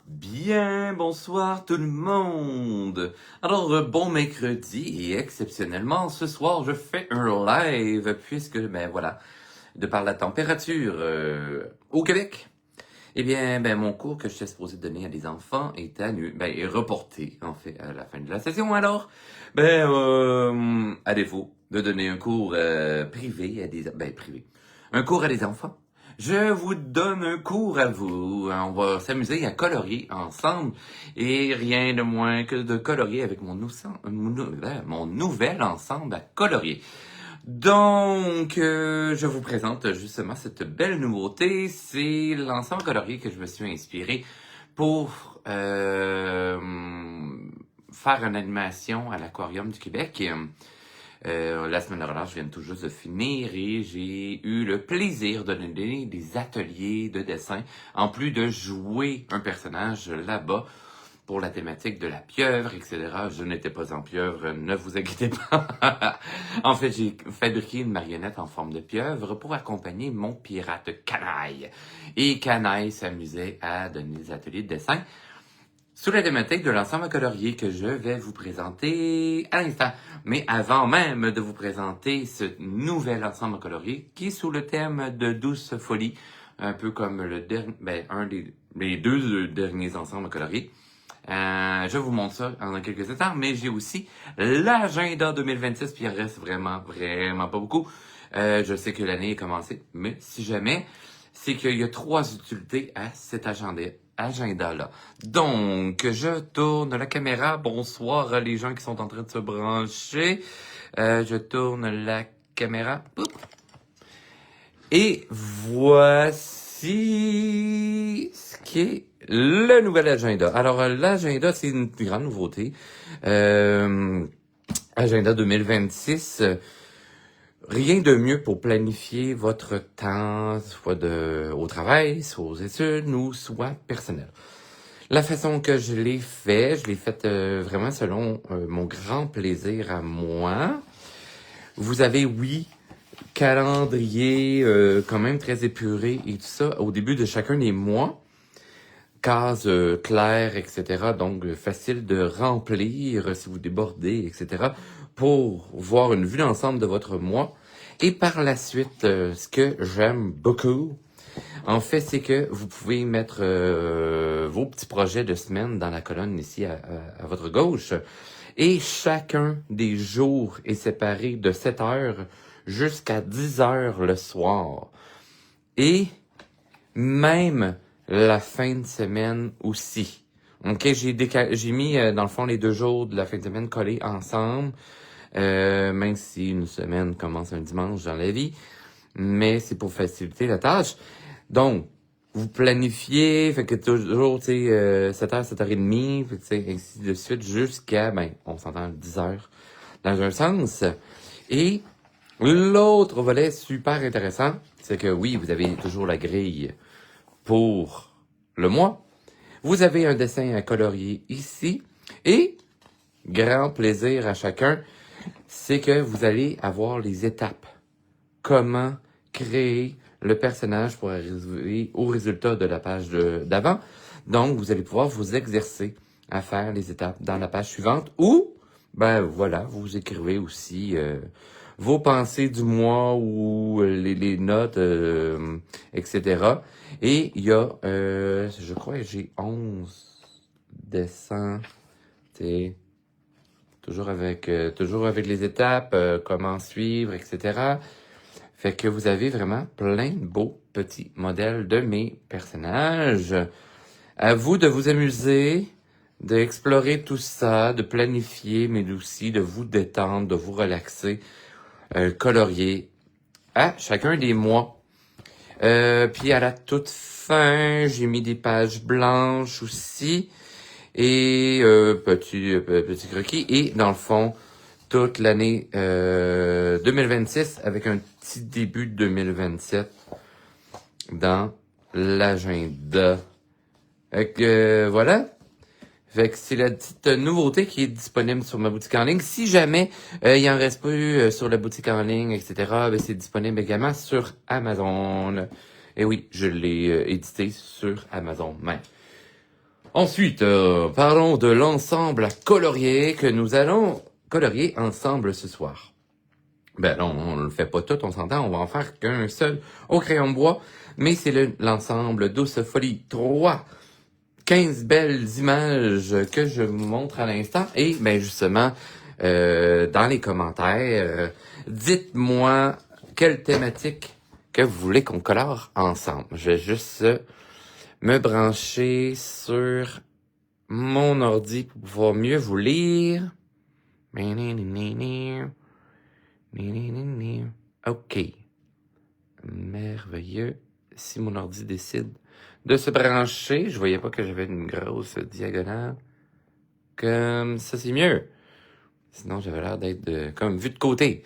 Bien, bonsoir tout le monde. Alors, bon mercredi et exceptionnellement, ce soir, je fais un live puisque, ben voilà, de par la température au Québec, eh bien, ben mon cours que j'étais supposé donner à des enfants est reporté, en fait, à la fin de la session. Alors, à défaut de donner un cours privé un cours à des enfants, je vous donne un cours à vous. On va s'amuser à colorier ensemble et rien de moins que de colorier avec mon nouvel ensemble à colorier. Donc, je vous présente justement cette belle nouveauté. C'est l'ensemble colorié que je me suis inspiré pour faire une animation à l'Aquarium du Québec. La semaine de relâche vient tout juste de finir et j'ai eu le plaisir de donner des ateliers de dessin, en plus de jouer un personnage là-bas pour la thématique de la pieuvre, etc. Je n'étais pas en pieuvre, ne vous inquiétez pas. En fait, j'ai fabriqué une marionnette en forme de pieuvre pour accompagner mon pirate Canaille. Et Canaille s'amusait à donner des ateliers de dessin sous la thématique de l'ensemble à colorier que je vais vous présenter à l'instant. Mais avant même de vous présenter ce nouvel ensemble à colorier qui est sous le thème de douce folie, un peu comme les deux derniers ensembles à colorier. Je vous montre ça en quelques instants, mais j'ai aussi l'agenda 2026, puis il reste vraiment pas beaucoup. Je sais que l'année est commencée, mais si jamais, c'est qu'il y a 3 utilités à cet agenda-là. Donc, je tourne la caméra. Bonsoir les gens qui sont en train de se brancher. Je tourne la caméra. Oups. Et voici ce qui est le nouvel agenda. Alors, l'agenda, c'est une grande nouveauté. Agenda 2026. Rien de mieux pour planifier votre temps, soit au travail, soit aux études, ou soit personnel. La façon que je l'ai fait vraiment selon mon grand plaisir à moi. Vous avez, oui, calendrier quand même très épuré et tout ça au début de chacun des mois. Cases claires, etc. Donc, facile de remplir si vous débordez, etc. pour voir une vue d'ensemble de votre mois. Et par la suite, ce que j'aime beaucoup, en fait, c'est que vous pouvez mettre vos petits projets de semaine dans la colonne ici à votre gauche. Et chacun des jours est séparé de 7 heures jusqu'à 10 heures le soir. Et même la fin de semaine aussi. Ok, j'ai mis dans le fond les 2 jours de la fin de semaine collés ensemble, même si une semaine commence un dimanche dans la vie, mais c'est pour faciliter la tâche. Donc, vous planifiez, fait que toujours, tu sais, 7h, 7h30, fait que, tu sais, ainsi de suite, jusqu'à, on s'entend 10 heures dans un sens. Et l'autre volet super intéressant, c'est que oui, vous avez toujours la grille pour le mois. Vous avez un dessin à colorier ici. Et, grand plaisir à chacun, c'est que vous allez avoir les étapes. Comment créer le personnage pour arriver au résultat de la page d'avant. Donc, vous allez pouvoir vous exercer à faire les étapes dans la page suivante ou, vous écrivez aussi vos pensées du mois ou les notes, etc. Et il y a, je crois que j'ai 11 dessins, toujours avec les étapes, comment suivre, etc. Fait que vous avez vraiment plein de beaux petits modèles de mes personnages. À vous de vous amuser, d'explorer tout ça, de planifier, mais aussi de vous détendre, de vous relaxer, colorier à chacun des mois. Puis à la toute fin, j'ai mis des pages blanches aussi et petit croquis. Et dans le fond, toute l'année 2026 avec un petit début de 2027 dans l'agenda. Fait que voilà. Fait que c'est la petite nouveauté qui est disponible sur ma boutique en ligne. Si jamais il en reste plus sur la boutique en ligne, etc., c'est disponible également sur Amazon. Et oui, je l'ai édité sur Amazon même. Ensuite, parlons de l'ensemble à colorier que nous allons colorier ensemble ce soir. Ben non, on le fait pas tout, on s'entend, on va en faire qu'un seul au crayon de bois, mais c'est l'ensemble Douce Folie 3. 15 belles images que je vous montre à l'instant. Et ben justement, dans les commentaires, dites-moi quelle thématique que vous voulez qu'on colore ensemble. Je vais juste me brancher sur mon ordi pour pouvoir mieux vous lire. OK. Merveilleux. Si mon ordi décide de se brancher, je voyais pas que j'avais une grosse diagonale. Comme ça, c'est mieux. Sinon, j'avais l'air d'être comme vu de côté.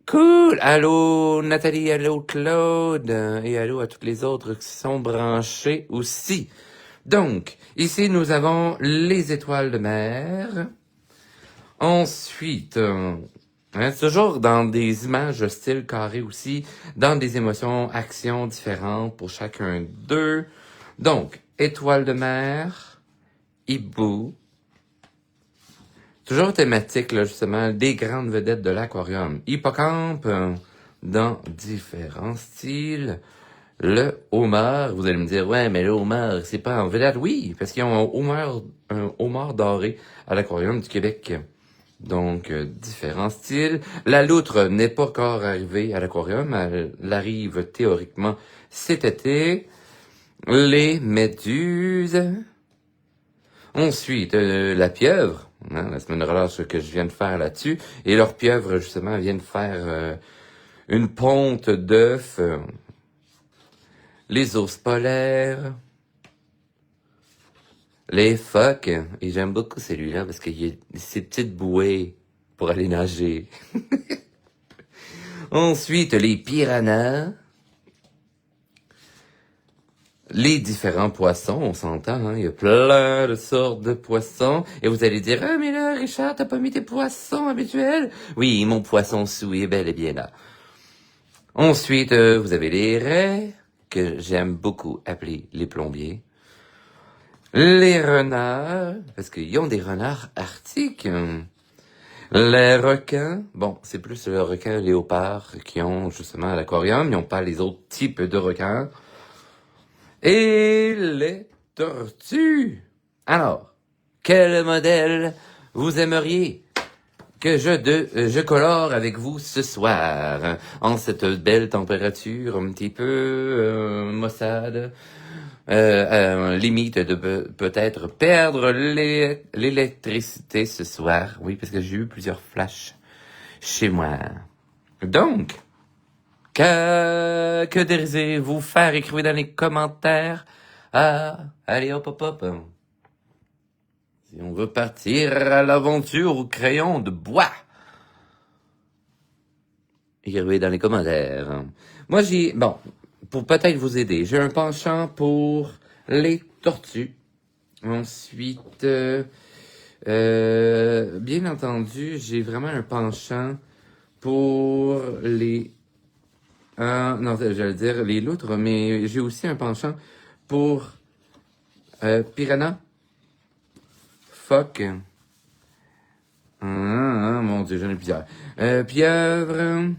Cool! Allô Nathalie, allô Claude, et allô à toutes les autres qui sont branchés aussi. Donc, ici, nous avons les étoiles de mer. Ensuite, toujours dans des images style carré aussi, dans des émotions, actions différentes pour chacun d'eux. Donc, étoiles de mer, hibou. Toujours thématique, là, justement, des grandes vedettes de l'aquarium. Hippocampe, dans différents styles. Le homard, vous allez me dire, ouais, mais le homard, c'est pas en vedette. Oui, parce qu'ils ont un homard doré à l'aquarium du Québec. Donc, différents styles. La loutre n'est pas encore arrivée à l'aquarium. Elle arrive théoriquement cet été. Les méduses. Ensuite, la pieuvre. Hein, la semaine de relâche que je viens de faire là-dessus. Et leur pieuvre, justement, vient de faire une ponte d'œufs. Les ours polaires. Les phoques. Et j'aime beaucoup celui-là parce qu'il y a ces petites bouées pour aller nager. Ensuite, les piranhas. Les différents poissons, on s'entend, hein, il y a plein de sortes de poissons. Et vous allez dire, ah mais là, Richard, t'as pas mis tes poissons habituels? Oui, mon poisson sous est bel et bien là. Ensuite, vous avez les raies, que j'aime beaucoup appeler les plombiers. Les renards, parce qu'ils ont des renards arctiques. Les requins, bon, c'est plus le requin léopard qui ont justement à l'aquarium, ils n'ont pas les autres types de requins. Et les tortues. Alors, quel modèle vous aimeriez que je colore avec vous ce soir, en cette belle température, un petit peu maussade, limite de peut-être perdre l'électricité ce soir. Oui, parce que j'ai eu plusieurs flashs chez moi. Donc, que désirez-vous faire? Écrivez dans les commentaires. Ah, allez, hop, hop, hop. Si on veut partir à l'aventure au crayon de bois. Écrivez dans les commentaires. Moi, bon, pour peut-être vous aider, j'ai un penchant pour les tortues. Ensuite, bien entendu, j'ai vraiment un penchant pour les... non, j'allais dire les loutres, mais j'ai aussi un penchant pour piranha, phoque. Mon Dieu, j'en ai plusieurs. Pieuvre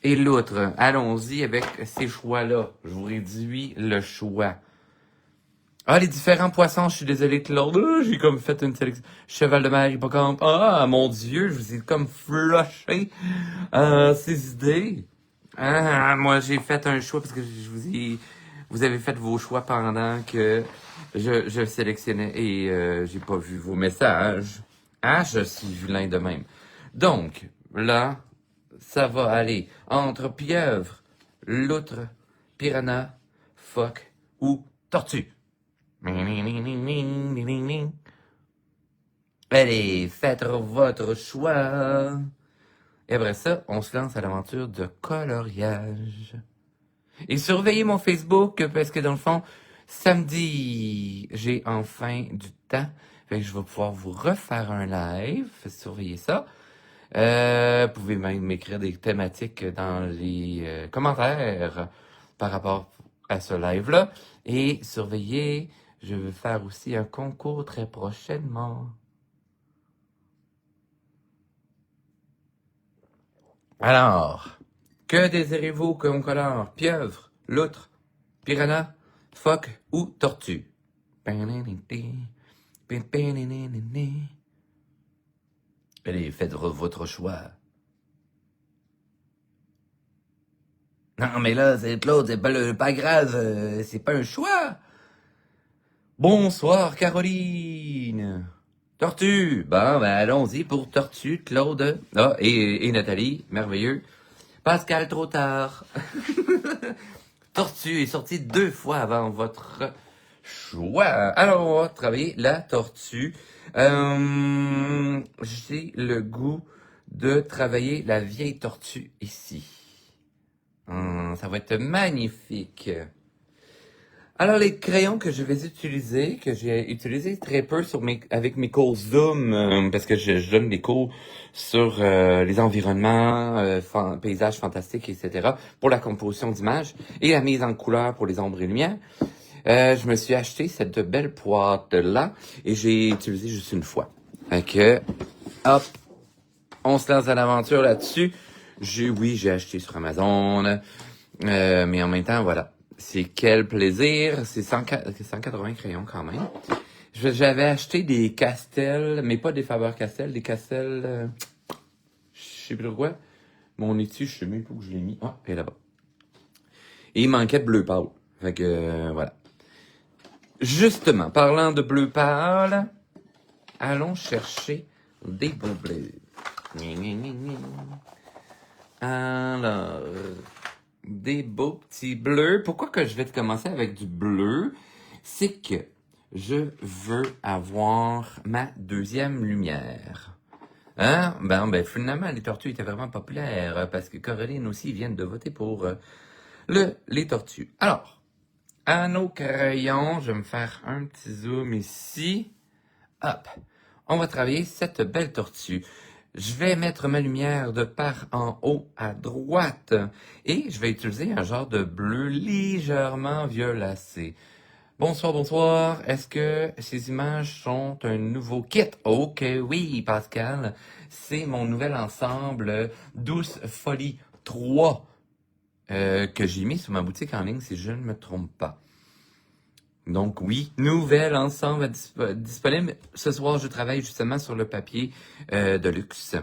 et loutre. Allons-y avec ces choix-là. Je vous réduis le choix. Ah, les différents poissons, je suis désolé, Claude. J'ai comme fait une sélection. Cheval de mer, hippocampe. Ah, mon Dieu, je vous ai comme flushé ces idées. Ah, moi, j'ai fait un choix parce que vous avez fait vos choix pendant que je sélectionnais et j'ai pas vu vos messages. Ah, je suis vilain de même. Donc, là, ça va aller entre pieuvre, loutre, piranha, phoque ou tortue. Allez, faites votre choix. Et après ça, on se lance à l'aventure de coloriage. Et surveillez mon Facebook, parce que dans le fond, samedi, j'ai enfin du temps. Fait que je vais pouvoir vous refaire un live. Surveillez ça. Vous pouvez même m'écrire des thématiques dans les commentaires par rapport à ce live-là. Et surveillez, je vais faire aussi un concours très prochainement. Alors, que désirez-vous comme couleur? Pieuvre, loutre, piranha, phoque ou tortue? Allez, faites votre choix. Non, mais là, c'est Claude, c'est pas grave, c'est pas un choix. Bonsoir, Caroline. Tortue. Bon, ben allons-y pour Tortue, Claude. Ah, et Nathalie, merveilleux. Pascal, trop tard. Tortue est sorti 2 fois avant votre choix. Alors, on va travailler la tortue. J'ai le goût de travailler la vieille tortue ici. Ça va être magnifique. Alors, les crayons que je vais utiliser, que j'ai utilisé très peu avec mes cours Zoom, parce que je donne des cours sur les environnements, paysages fantastiques, etc., pour la composition d'images et la mise en couleur pour les ombres et lumières. Je me suis acheté cette belle boîte-là et j'ai utilisé juste une fois. Fait que, hop, on se lance à l'aventure là-dessus. J'ai acheté sur Amazon, mais en même temps, voilà. C'est quel plaisir. C'est 180 crayons quand même. J'avais acheté des Castels, mais pas des Faber-Castell, des Castels, je sais plus quoi. Mon étui, je sais même pas où je l'ai mis. Ah, elle est là-bas. Et il manquait de bleu pâle. Fait que, voilà. Justement, parlant de bleu pâle, allons chercher des beaux bleus. Alors, des beaux petits bleus. Pourquoi que je vais commencer avec du bleu? C'est que je veux avoir ma deuxième lumière. Hein? Ben, finalement, les tortues étaient vraiment populaires parce que Coraline aussi vient de voter pour les tortues. Alors, à nos crayons, je vais me faire un petit zoom ici. Hop, on va travailler cette belle tortue. Je vais mettre ma lumière de part en haut à droite et je vais utiliser un genre de bleu légèrement violacé. Bonsoir, bonsoir. Est-ce que ces images sont un nouveau kit? Ok, oui, Pascal. C'est mon nouvel ensemble Douce Folie 3 que j'ai mis sur ma boutique en ligne si je ne me trompe pas. Donc oui, nouvel ensemble disponible. Ce soir, je travaille justement sur le papier de luxe.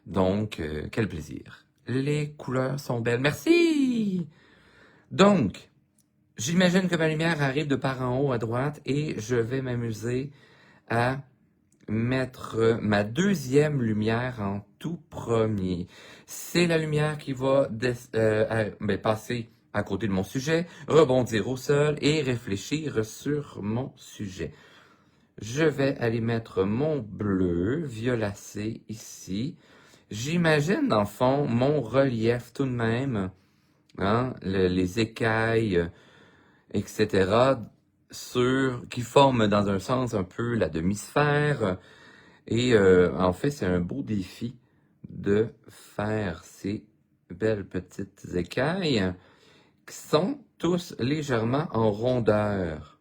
Donc, quel plaisir. Les couleurs sont belles. Merci! Donc, j'imagine que ma lumière arrive de part en haut à droite et je vais m'amuser à mettre ma deuxième lumière en tout premier. C'est la lumière qui va passer à côté de mon sujet, rebondir au sol et réfléchir sur mon sujet. Je vais aller mettre mon bleu violacé ici. J'imagine, dans le fond, mon relief tout de même, hein, les écailles, etc., qui forment dans un sens un peu la demi-sphère. Et en fait, c'est un beau défi de faire ces belles petites écailles qui sont tous légèrement en rondeur.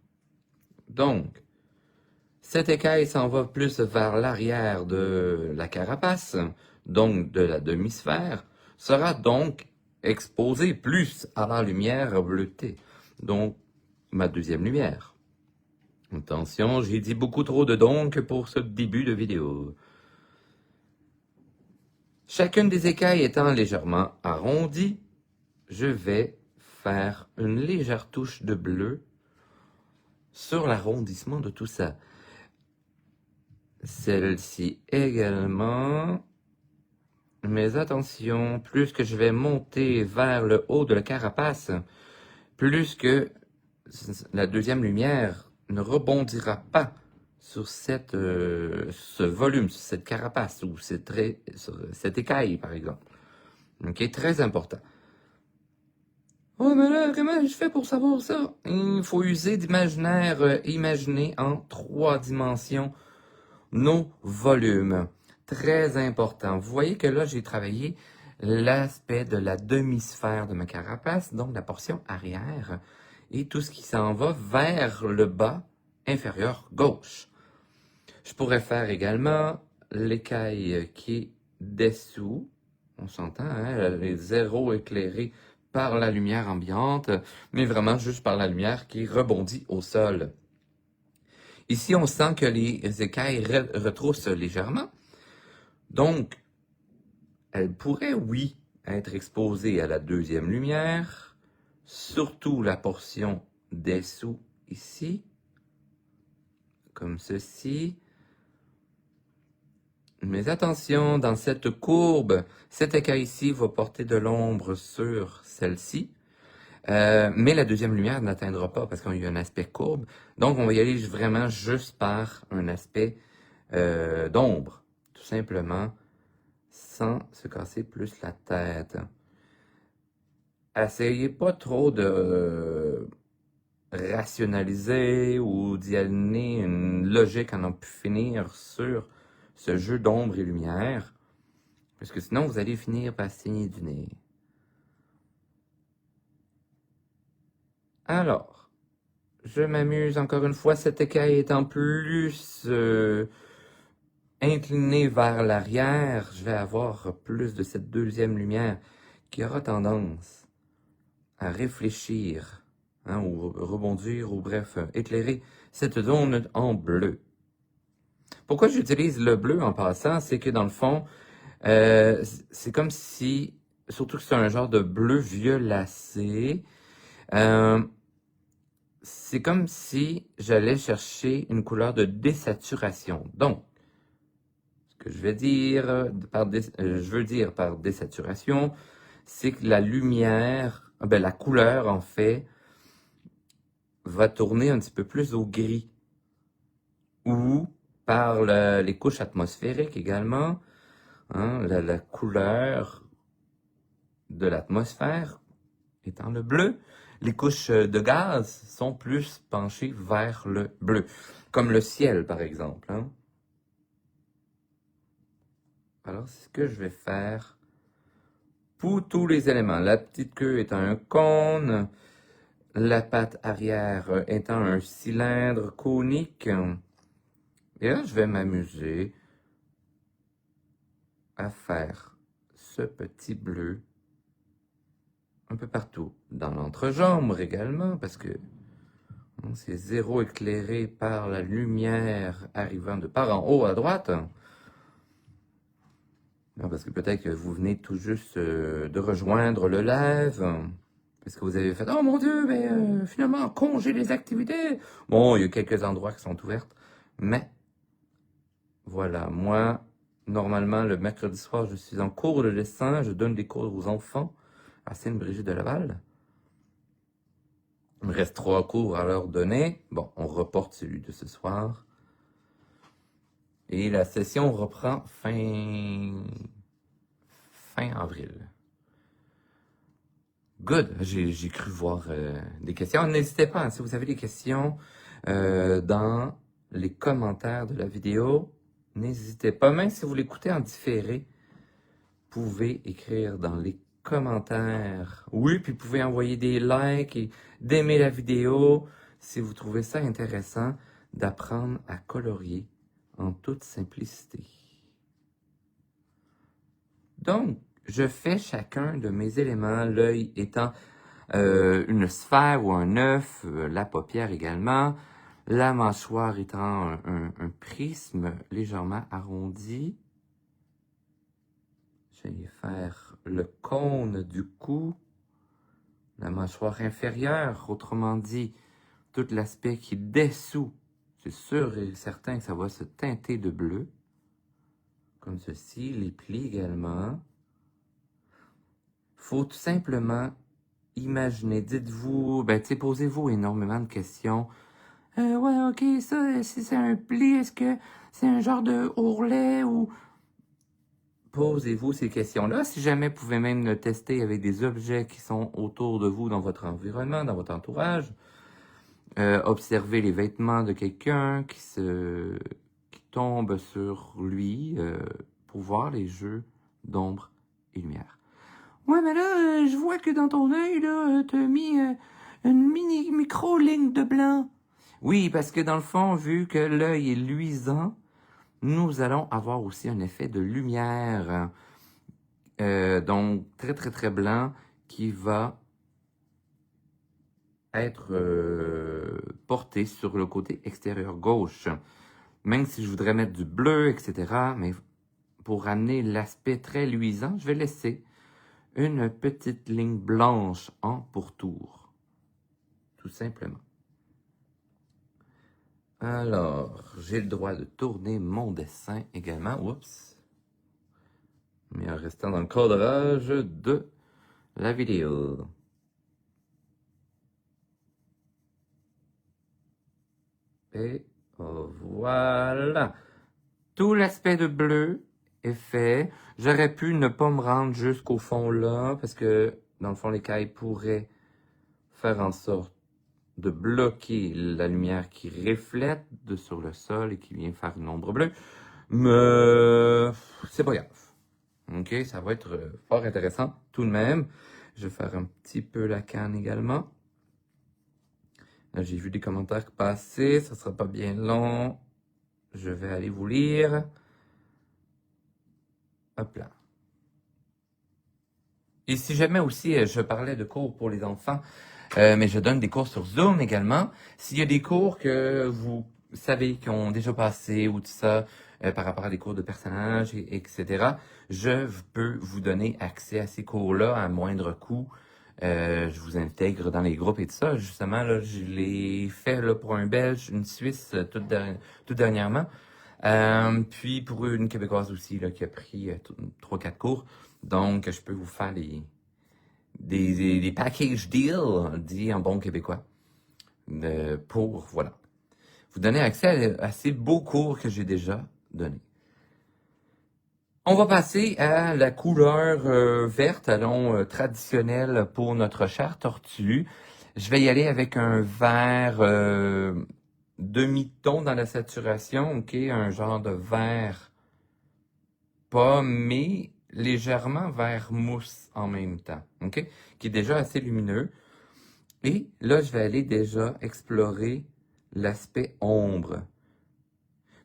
Donc, cette écaille s'en va plus vers l'arrière de la carapace, donc de la demi-sphère, sera donc exposée plus à la lumière bleutée, donc ma deuxième lumière. Attention, j'ai dit beaucoup trop de donc pour ce début de vidéo. Chacune des écailles étant légèrement arrondie, je vais faire une légère touche de bleu sur l'arrondissement de tout ça. Celle-ci également. Mais attention, plus que je vais monter vers le haut de la carapace, plus que la deuxième lumière ne rebondira pas sur ce volume, sur cette carapace ou sur cette écaille, par exemple. Ok, très important. Oh, mais là, comment je fais pour savoir ça? Il faut user d'imaginaire, imaginer en 3 dimensions nos volumes. Très important. Vous voyez que là, j'ai travaillé l'aspect de la demi-sphère de ma carapace, donc la portion arrière. et tout ce qui s'en va vers le bas inférieur gauche. Je pourrais faire également l'écaille qui est dessous. On s'entend, hein? Les zéros éclairés par la lumière ambiante, mais vraiment juste par la lumière qui rebondit au sol. Ici, on sent que les écailles retroussent légèrement. Donc, elles pourraient, oui, être exposées à la deuxième lumière, surtout la portion dessous ici, comme ceci. Mais attention, dans cette courbe, cette écaille ici va porter de l'ombre sur celle-ci. Mais la deuxième lumière n'atteindra pas parce qu'il y a un aspect courbe. Donc, on va y aller vraiment juste par un aspect d'ombre, tout simplement, sans se casser plus la tête. Essayez pas trop de rationaliser ou d'y amener une logique à n'en plus finir sur ce jeu d'ombre et lumière, parce que sinon vous allez finir par saigner du nez. Alors, je m'amuse encore une fois, cette écaille étant plus inclinée vers l'arrière, je vais avoir plus de cette deuxième lumière qui aura tendance à réfléchir, hein, ou rebondir, ou bref, éclairer cette zone en bleu. Pourquoi j'utilise le bleu en passant, c'est que dans le fond, c'est comme si, surtout que c'est un genre de bleu violacé, c'est comme si j'allais chercher une couleur de désaturation. Donc, ce que je veux dire par désaturation, c'est que la lumière, la couleur en fait, va tourner un petit peu plus au gris. Ou par les couches atmosphériques également, hein, la couleur de l'atmosphère étant le bleu. Les couches de gaz sont plus penchées vers le bleu, comme le ciel par exemple. Hein. Alors, c'est ce que je vais faire pour tous les éléments. La petite queue étant un cône, la patte arrière étant un cylindre conique. Et là, je vais m'amuser à faire ce petit bleu un peu partout. Dans l'entrejambe également, parce que c'est zéro éclairé par la lumière arrivant de par en haut à droite. Non, parce que peut-être que vous venez tout juste de rejoindre le live, parce que vous avez fait « Oh mon Dieu, mais finalement, congé les activités! » Bon, il y a quelques endroits qui sont ouverts, mais voilà, moi, normalement, le mercredi soir, je suis en cours de dessin, je donne des cours aux enfants à Sainte-Brigitte de Laval. Il me reste 3 cours à leur donner. Bon, on reporte celui de ce soir. Et la session reprend fin avril. Good, j'ai cru voir des questions. N'hésitez pas, hein, si vous avez des questions dans les commentaires de la vidéo, n'hésitez pas. Même si vous l'écoutez en différé, vous pouvez écrire dans les commentaires. Oui, puis vous pouvez envoyer des likes et d'aimer la vidéo si vous trouvez ça intéressant d'apprendre à colorier en toute simplicité. Donc, je fais chacun de mes éléments, l'œil étant une sphère ou un œuf, la paupière également, la mâchoire étant un prisme légèrement arrondi. Je vais faire le cône du cou, la mâchoire inférieure, autrement dit, tout l'aspect qui est dessous. C'est sûr et certain que ça va se teinter de bleu, comme ceci, les plis également. Faut tout simplement imaginer, dites-vous, posez-vous énormément de questions. Ouais, ok, ça, si c'est un pli, est-ce que c'est un genre de ourlet ou... Posez-vous ces questions-là. Si jamais, vous pouvez même le tester avec des objets qui sont autour de vous dans votre environnement, dans votre entourage. Observez les vêtements de quelqu'un qui tombe sur lui pour voir les jeux d'ombre et lumière. Ouais, mais là, je vois que dans ton œil, là, t'as mis Une micro-ligne de blanc. Oui, parce que dans le fond, vu que l'œil est luisant, nous allons avoir aussi un effet de lumière. Donc, très, très, très blanc qui va être porté sur le côté extérieur gauche. Même si je voudrais mettre du bleu, etc., mais pour ramener l'aspect très luisant, je vais laisser une petite ligne blanche en pourtour. Tout simplement. Alors, j'ai le droit de tourner mon dessin également. Oups. Mais en restant dans le cadrage de la vidéo. Et voilà. Tout l'aspect de bleu est fait. J'aurais pu ne pas me rendre jusqu'au fond là, parce que dans le fond, l'écaille pourrait faire en sorte de bloquer la lumière qui reflète sur le sol et qui vient faire une ombre bleue. Mais c'est pas grave. OK, ça va être fort intéressant tout de même. Je vais faire un petit peu la canne également. Là, j'ai vu des commentaires passer, ça sera pas bien long. Je vais aller vous lire. Hop là. Et si jamais aussi, je parlais de cours pour les enfants, mais je donne des cours sur Zoom également. S'il y a des cours que vous savez qui ont déjà passé ou tout ça, par rapport à des cours de personnages, etc., je peux vous donner accès à ces cours-là à moindre coût. Je vous intègre dans les groupes et tout ça. Justement, là, je l'ai fait là, pour un Belge, une Suisse, tout dernièrement. Puis pour une Québécoise aussi là, qui a pris 3-4 cours. Donc, je peux vous faire des package deals, dit en bon québécois, pour, voilà, vous donner accès à ces beaux cours que j'ai déjà donnés. On va passer à la couleur verte, traditionnelle pour notre chère tortue. Je vais y aller avec un vert demi-ton dans la saturation, ok, un genre de vert pommé, légèrement vert mousse en même temps, ok, qui est déjà assez lumineux. Et là, je vais aller déjà explorer l'aspect ombre.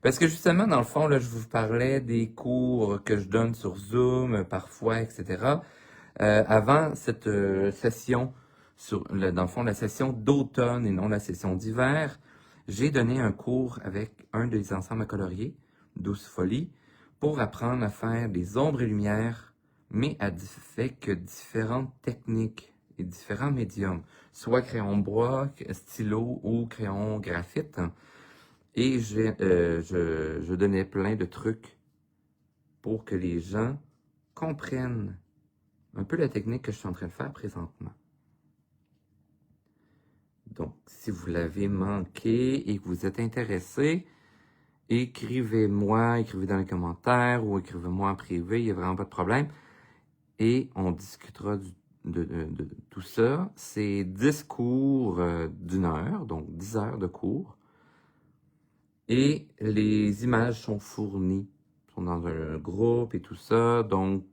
Parce que justement, dans le fond, là, je vous parlais des cours que je donne sur Zoom, parfois, etc. Avant cette session, dans le fond, la session d'automne et non la session d'hiver, j'ai donné un cours avec un des ensembles à colorier, Douce Folie, pour apprendre à faire des ombres et lumières, mais avec différentes techniques et différents médiums, soit crayon bois, stylo ou crayon graphite. Et je donnais plein de trucs pour que les gens comprennent un peu la technique que je suis en train de faire présentement. Donc, si vous l'avez manqué et que vous êtes intéressé, écrivez-moi, écrivez dans les commentaires ou écrivez-moi en privé, il n'y a vraiment pas de problème. Et on discutera de tout ça. C'est 10 cours d'1 heure, donc 10 heures de cours. Et les images sont fournies, sont dans un groupe et tout ça. Donc,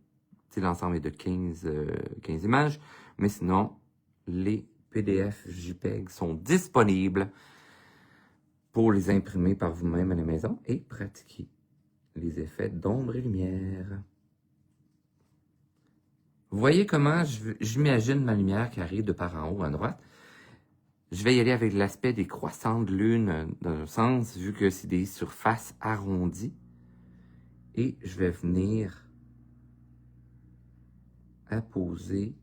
l'ensemble est de 15 images. Mais sinon, les PDF JPEG sont disponibles pour les imprimer par vous-même à la maison et pratiquer les effets d'ombre et lumière. Vous voyez comment j'imagine ma lumière qui arrive de par en haut à droite. Je vais y aller avec l'aspect des croissants de lune dans un sens, vu que c'est des surfaces arrondies. Et je vais venir apposer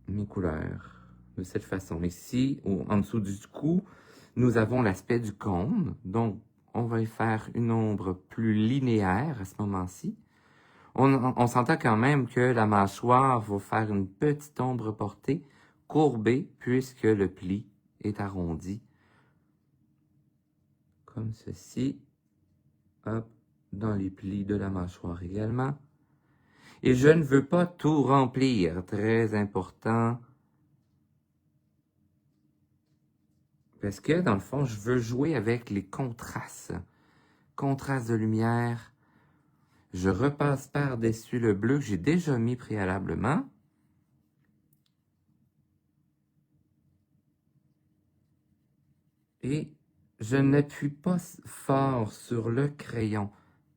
mes couleurs de cette façon. Ici, en dessous du cou, nous avons l'aspect du cône. Donc, on va y faire une ombre plus linéaire à ce moment-ci. On s'entend quand même que la mâchoire va faire une petite ombre portée, courbée, puisque le pli est arrondi. Comme ceci. Hop, dans les plis de la mâchoire également. Et je ne veux pas tout remplir, très important. Parce que, dans le fond, je veux jouer avec les contrastes. Contrastes de lumière. Je repasse par-dessus le bleu que j'ai déjà mis préalablement. Et je n'appuie pas fort sur le crayon.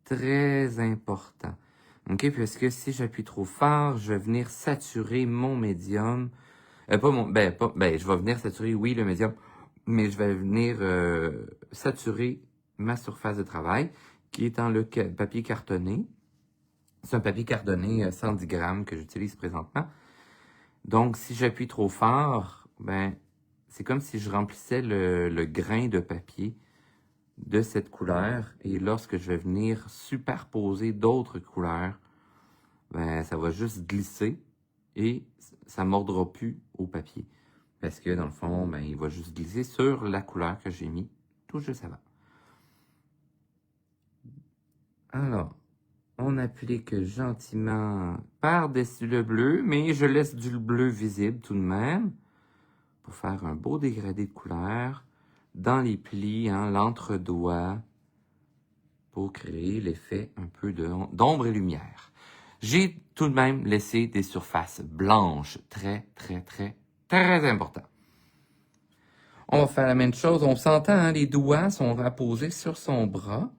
Très important. OK? Parce que si j'appuie trop fort, je vais venir saturer mon médium. Je vais venir saturer, oui, le médium, mais je vais venir saturer ma surface de travail, qui est en le papier cartonné. C'est un papier cartonné 110 grammes que j'utilise présentement. Donc, si j'appuie trop fort, c'est comme si je remplissais le grain de papier de cette couleur. Et lorsque je vais venir superposer d'autres couleurs, ça va juste glisser et ça ne mordra plus au papier. Parce que dans le fond, il va juste glisser sur la couleur que j'ai mis tout juste avant. Alors, on applique gentiment par-dessus le bleu, mais je laisse du bleu visible tout de même pour faire un beau dégradé de couleur dans les plis, l'entre-doigt, pour créer l'effet un peu d'ombre et lumière. J'ai tout de même laissé des surfaces blanches, très, très, très, très important. On va faire la même chose, on s'entend, les doigts sont apposés sur son bras.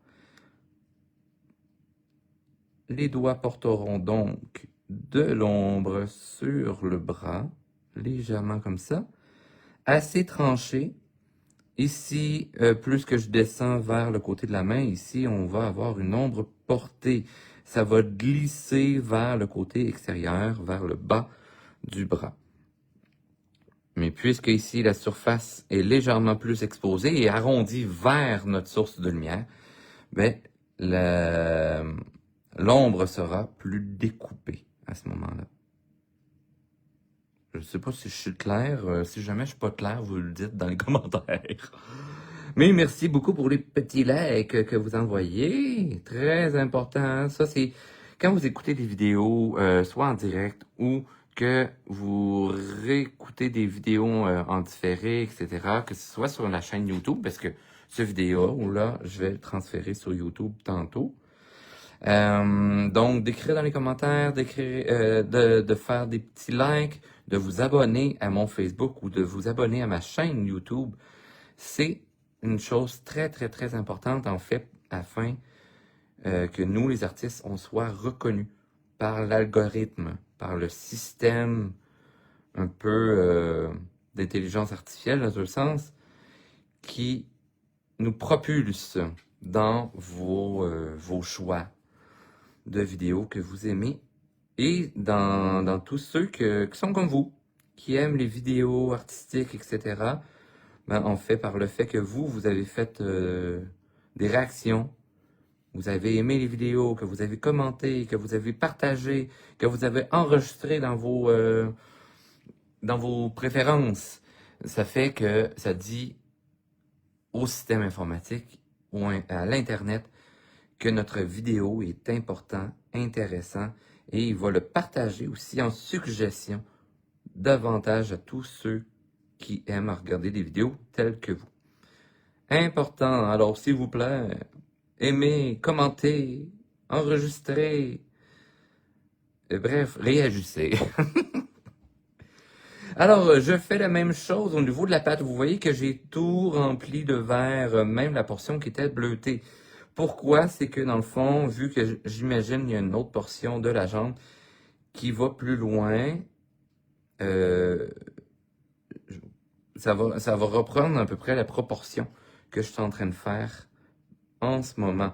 Les doigts porteront donc de l'ombre sur le bras, légèrement comme ça, assez tranché. Ici, plus que je descends vers le côté de la main, ici, on va avoir une ombre portée. Ça va glisser vers le côté extérieur, vers le bas du bras. Mais puisque ici, la surface est légèrement plus exposée et arrondie vers notre source de lumière, l'ombre sera plus découpée à ce moment-là. Je ne sais pas si je suis clair. Si jamais je suis pas clair, vous le dites dans les commentaires. Mais merci beaucoup pour les petits likes que vous envoyez. Très important. Ça, c'est quand vous écoutez des vidéos, soit en direct ou que vous réécoutez des vidéos en différé, etc., que ce soit sur la chaîne YouTube, parce que cette vidéo-là, je vais le transférer sur YouTube tantôt. Donc, d'écrire dans les commentaires, de faire des petits likes, de vous abonner à mon Facebook ou de vous abonner à ma chaîne YouTube, c'est une chose très, très, très importante, en fait, afin que nous, les artistes, on soit reconnus par l'algorithme, par le système un peu d'intelligence artificielle, dans un sens, qui nous propulse dans vos choix de vidéos que vous aimez et dans tous ceux qui sont comme vous, qui aiment les vidéos artistiques, etc. En fait, par le fait que vous avez fait des réactions, vous avez aimé les vidéos, que vous avez commenté, que vous avez partagé, que vous avez enregistré dans vos préférences, ça fait que ça dit au système informatique ou à l'Internet que notre vidéo est important, intéressant, et il va le partager aussi en suggestion davantage à tous ceux qui aiment regarder des vidéos telles que vous. Important, alors s'il vous plaît, aimez, commentez, enregistrez, bref, réagissez. Alors, je fais la même chose au niveau de la pâte. Vous voyez que j'ai tout rempli de vert, même la portion qui était bleutée. Pourquoi? C'est que dans le fond, vu que j'imagine il y a une autre portion de la jambe qui va plus loin, ça va reprendre à peu près la proportion que je suis en train de faire en ce moment.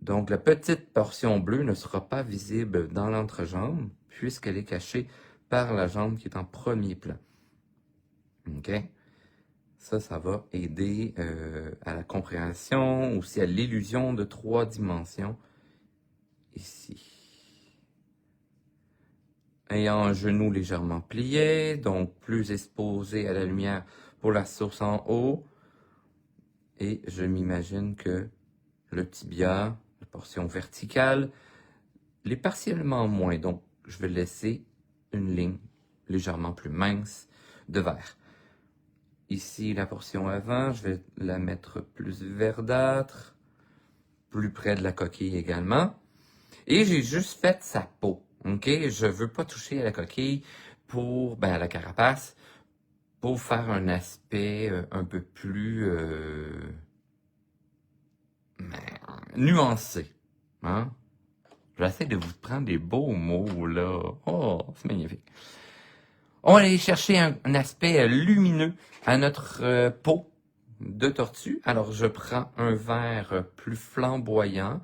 Donc, la petite portion bleue ne sera pas visible dans l'entrejambe puisqu'elle est cachée par la jambe qui est en premier plan. OK? Ça va aider à la compréhension, aussi à l'illusion de 3 dimensions ici. Ayant un genou légèrement plié, donc plus exposé à la lumière pour la source en haut. Et je m'imagine que le tibia, la portion verticale, l'est partiellement moins. Donc, je vais laisser une ligne légèrement plus mince de vert. Ici, la portion avant, je vais la mettre plus verdâtre, plus près de la coquille également. Et j'ai juste fait sa peau, ok? Je veux pas toucher à la coquille à la carapace, pour faire un aspect un peu plus nuancé. Hein? J'essaie de vous prendre des beaux mots, là. Oh, c'est magnifique. On va aller chercher un aspect lumineux à notre peau de tortue. Alors, je prends un vert plus flamboyant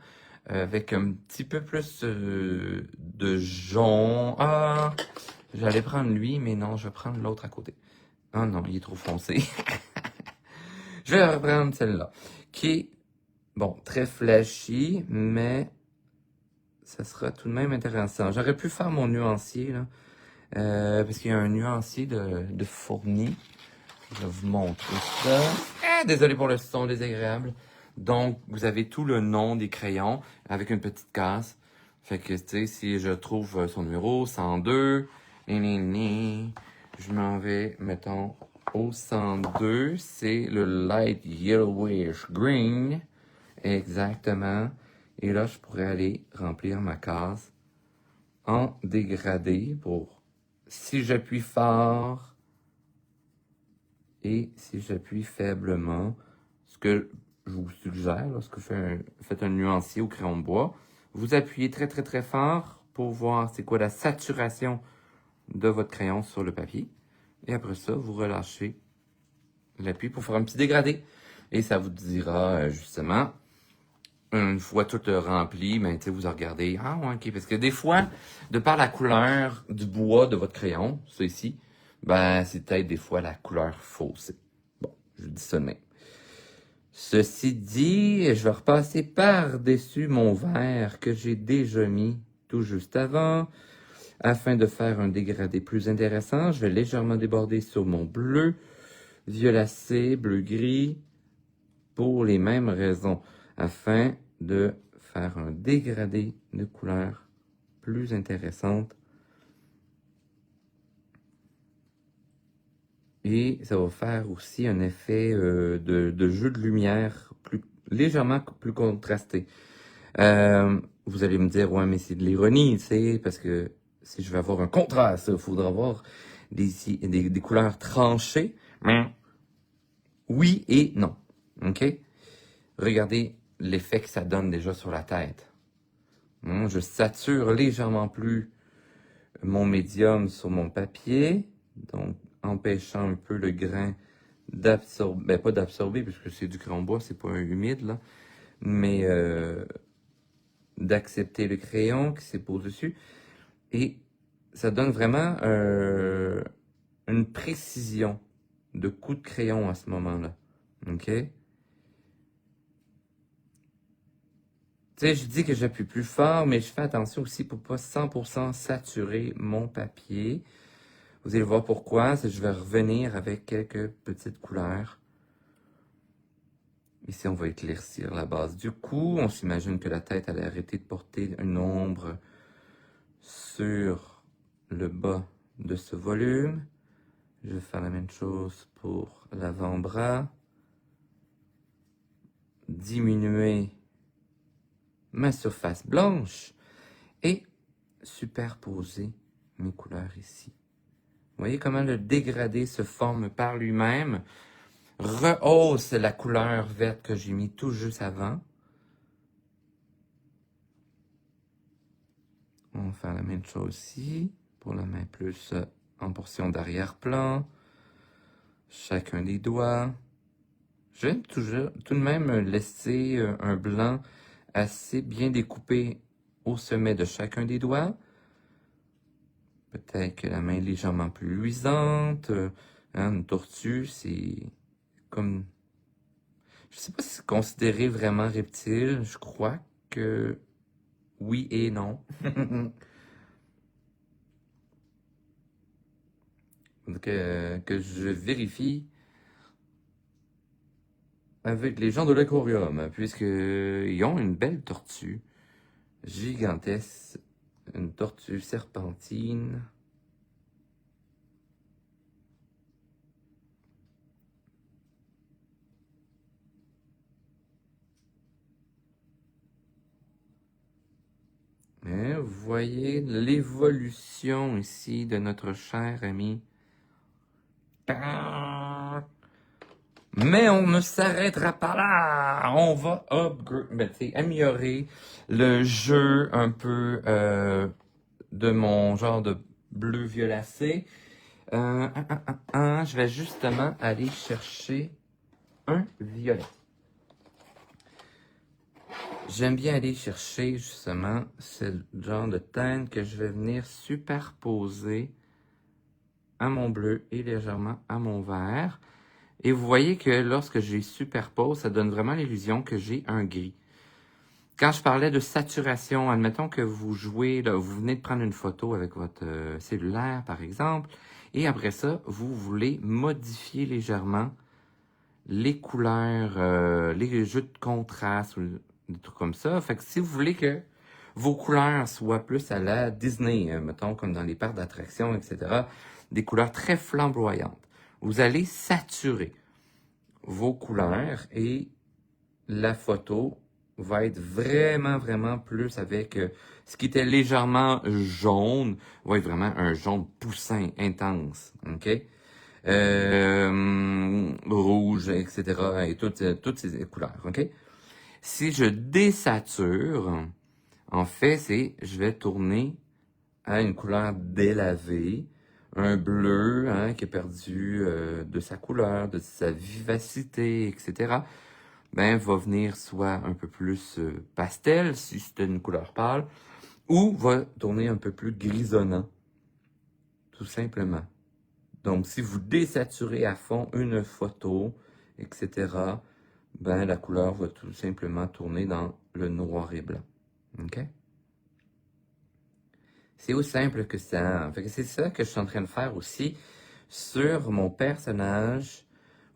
avec un petit peu plus de jaune. Ah, j'allais prendre lui, mais non, je vais prendre l'autre à côté. Ah non, il est trop foncé. Je vais reprendre celle-là, qui est, bon, très flashy, mais ça sera tout de même intéressant. J'aurais pu faire mon nuancier, là, parce qu'il y a un nuancier de fourmi. Je vais vous montrer ça. Ah, désolé pour le son désagréable. Donc, vous avez tout le nom des crayons avec une petite case. Fait que, tu sais, si je trouve son numéro 102, je m'en vais, mettons, au 102. C'est le light yellowish green. Exactement. Et là, je pourrais aller remplir ma case en dégradé pour, si j'appuie fort et si j'appuie faiblement, ce que je vous suggère lorsque vous faites un nuancier au crayon de bois, vous appuyez très très très fort pour voir c'est quoi la saturation de votre crayon sur le papier. Et après ça, vous relâchez l'appui pour faire un petit dégradé. Et ça vous dira justement, une fois tout rempli, ben, vous regardez, ah ouais, ok, parce que des fois, de par la couleur du bois de votre crayon, ça ici, ben, c'est peut-être des fois la couleur faussée. Bon, je dis ça de même. Ceci dit, je vais repasser par-dessus mon vert que j'ai déjà mis tout juste avant. Afin de faire un dégradé plus intéressant, je vais légèrement déborder sur mon bleu, violacé, bleu-gris, pour les mêmes raisons, afin de faire un dégradé de couleurs plus intéressante. Et ça va faire aussi un effet de jeu de lumière légèrement plus contrasté. Vous allez me dire, ouais, mais c'est de l'ironie, tu sais, parce que si je veux avoir un contraste, il faudra avoir des couleurs tranchées. Oui et non. OK? Regardez l'effet que ça donne déjà sur la tête. Je sature légèrement plus mon médium sur mon papier, donc empêchant un peu le grain d'absorber, ben pas d'absorber, puisque c'est du crayon bois, c'est pas un humide, là, mais d'accepter le crayon qui s'est posé dessus. Et ça donne vraiment une précision de coup de crayon à ce moment-là. OK? Tu sais, je dis que j'appuie plus fort, mais je fais attention aussi pour pas 100% saturer mon papier. Vous allez voir pourquoi. Je vais revenir avec quelques petites couleurs. Ici, on va éclaircir la base du cou. On s'imagine que la tête allait arrêter de porter une ombre sur le bas de ce volume. Je vais faire la même chose pour l'avant-bras. Diminuer ma surface blanche et superposer mes couleurs ici. Vous voyez comment le dégradé se forme par lui-même, rehausse la couleur verte que j'ai mis tout juste avant. On va faire la même chose ici, pour la main plus en portion d'arrière-plan. Chacun des doigts. Je vais tout de même laisser un blanc assez bien découpé au sommet de chacun des doigts. Peut-être que la main est légèrement plus luisante. Une tortue, c'est comme... Je sais pas si c'est considéré vraiment reptile. Je crois que oui et non. Donc, que je vérifie avec les gens de l'aquarium, puisqu'ils ont une belle tortue gigantesque, une tortue serpentine. Et vous voyez l'évolution ici de notre cher ami Mais on ne s'arrêtera pas là. On va améliorer le jeu un peu de mon genre de bleu violacé. Je vais justement aller chercher un violet. J'aime bien aller chercher justement ce genre de teinte que je vais venir superposer à mon bleu et légèrement à mon vert. Et vous voyez que lorsque j'ai superpose, ça donne vraiment l'illusion que j'ai un gris. Quand je parlais de saturation, admettons que vous jouez, là, vous venez de prendre une photo avec votre cellulaire, par exemple, et après ça, vous voulez modifier légèrement les couleurs, les jeux de contraste, ou des trucs comme ça. Fait que si vous voulez que vos couleurs soient plus à la Disney, mettons, comme dans les parcs d'attractions, etc., des couleurs très flamboyantes, vous allez saturer vos couleurs et la photo va être vraiment plus avec ce qui était légèrement jaune, va être vraiment un jaune poussin intense, ok? Rouge, etc. et toutes ces couleurs, ok? Si je désature, en fait, je vais tourner à une couleur délavée, un bleu qui a perdu de sa couleur, de sa vivacité, etc. Ben, va venir soit un peu plus pastel, si c'était une couleur pâle, ou va tourner un peu plus grisonnant, tout simplement. Donc, si vous désaturez à fond une photo, etc., ben, la couleur va tout simplement tourner dans le noir et blanc. OK? C'est aussi simple que ça. Fait que c'est ça que je suis en train de faire aussi sur mon personnage.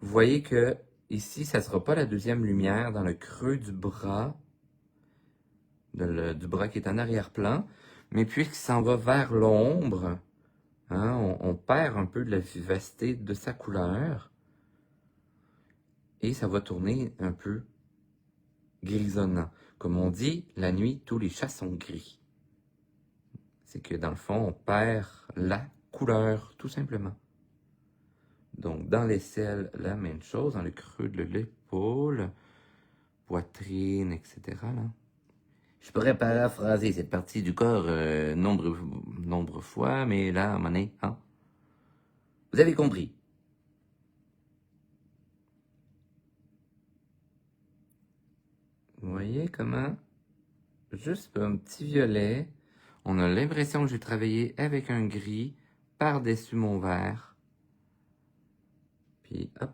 Vous voyez que ici, ça ne sera pas la deuxième lumière dans le creux du bras, du bras qui est en arrière-plan, mais puisqu'il s'en va vers l'ombre, on perd un peu de la vivacité de sa couleur et ça va tourner un peu grisonnant. Comme on dit, la nuit, tous les chats sont gris. C'est que dans le fond, on perd la couleur, tout simplement. Donc, dans l'aisselle, la même chose, dans le creux de l'épaule, poitrine, etc. Là. Je pourrais paraphraser cette partie du corps nombre fois, mais là, à un moment donné, vous avez compris. Vous voyez comment, juste un petit violet, on a l'impression que j'ai travaillé avec un gris par-dessus mon vert. Puis, hop.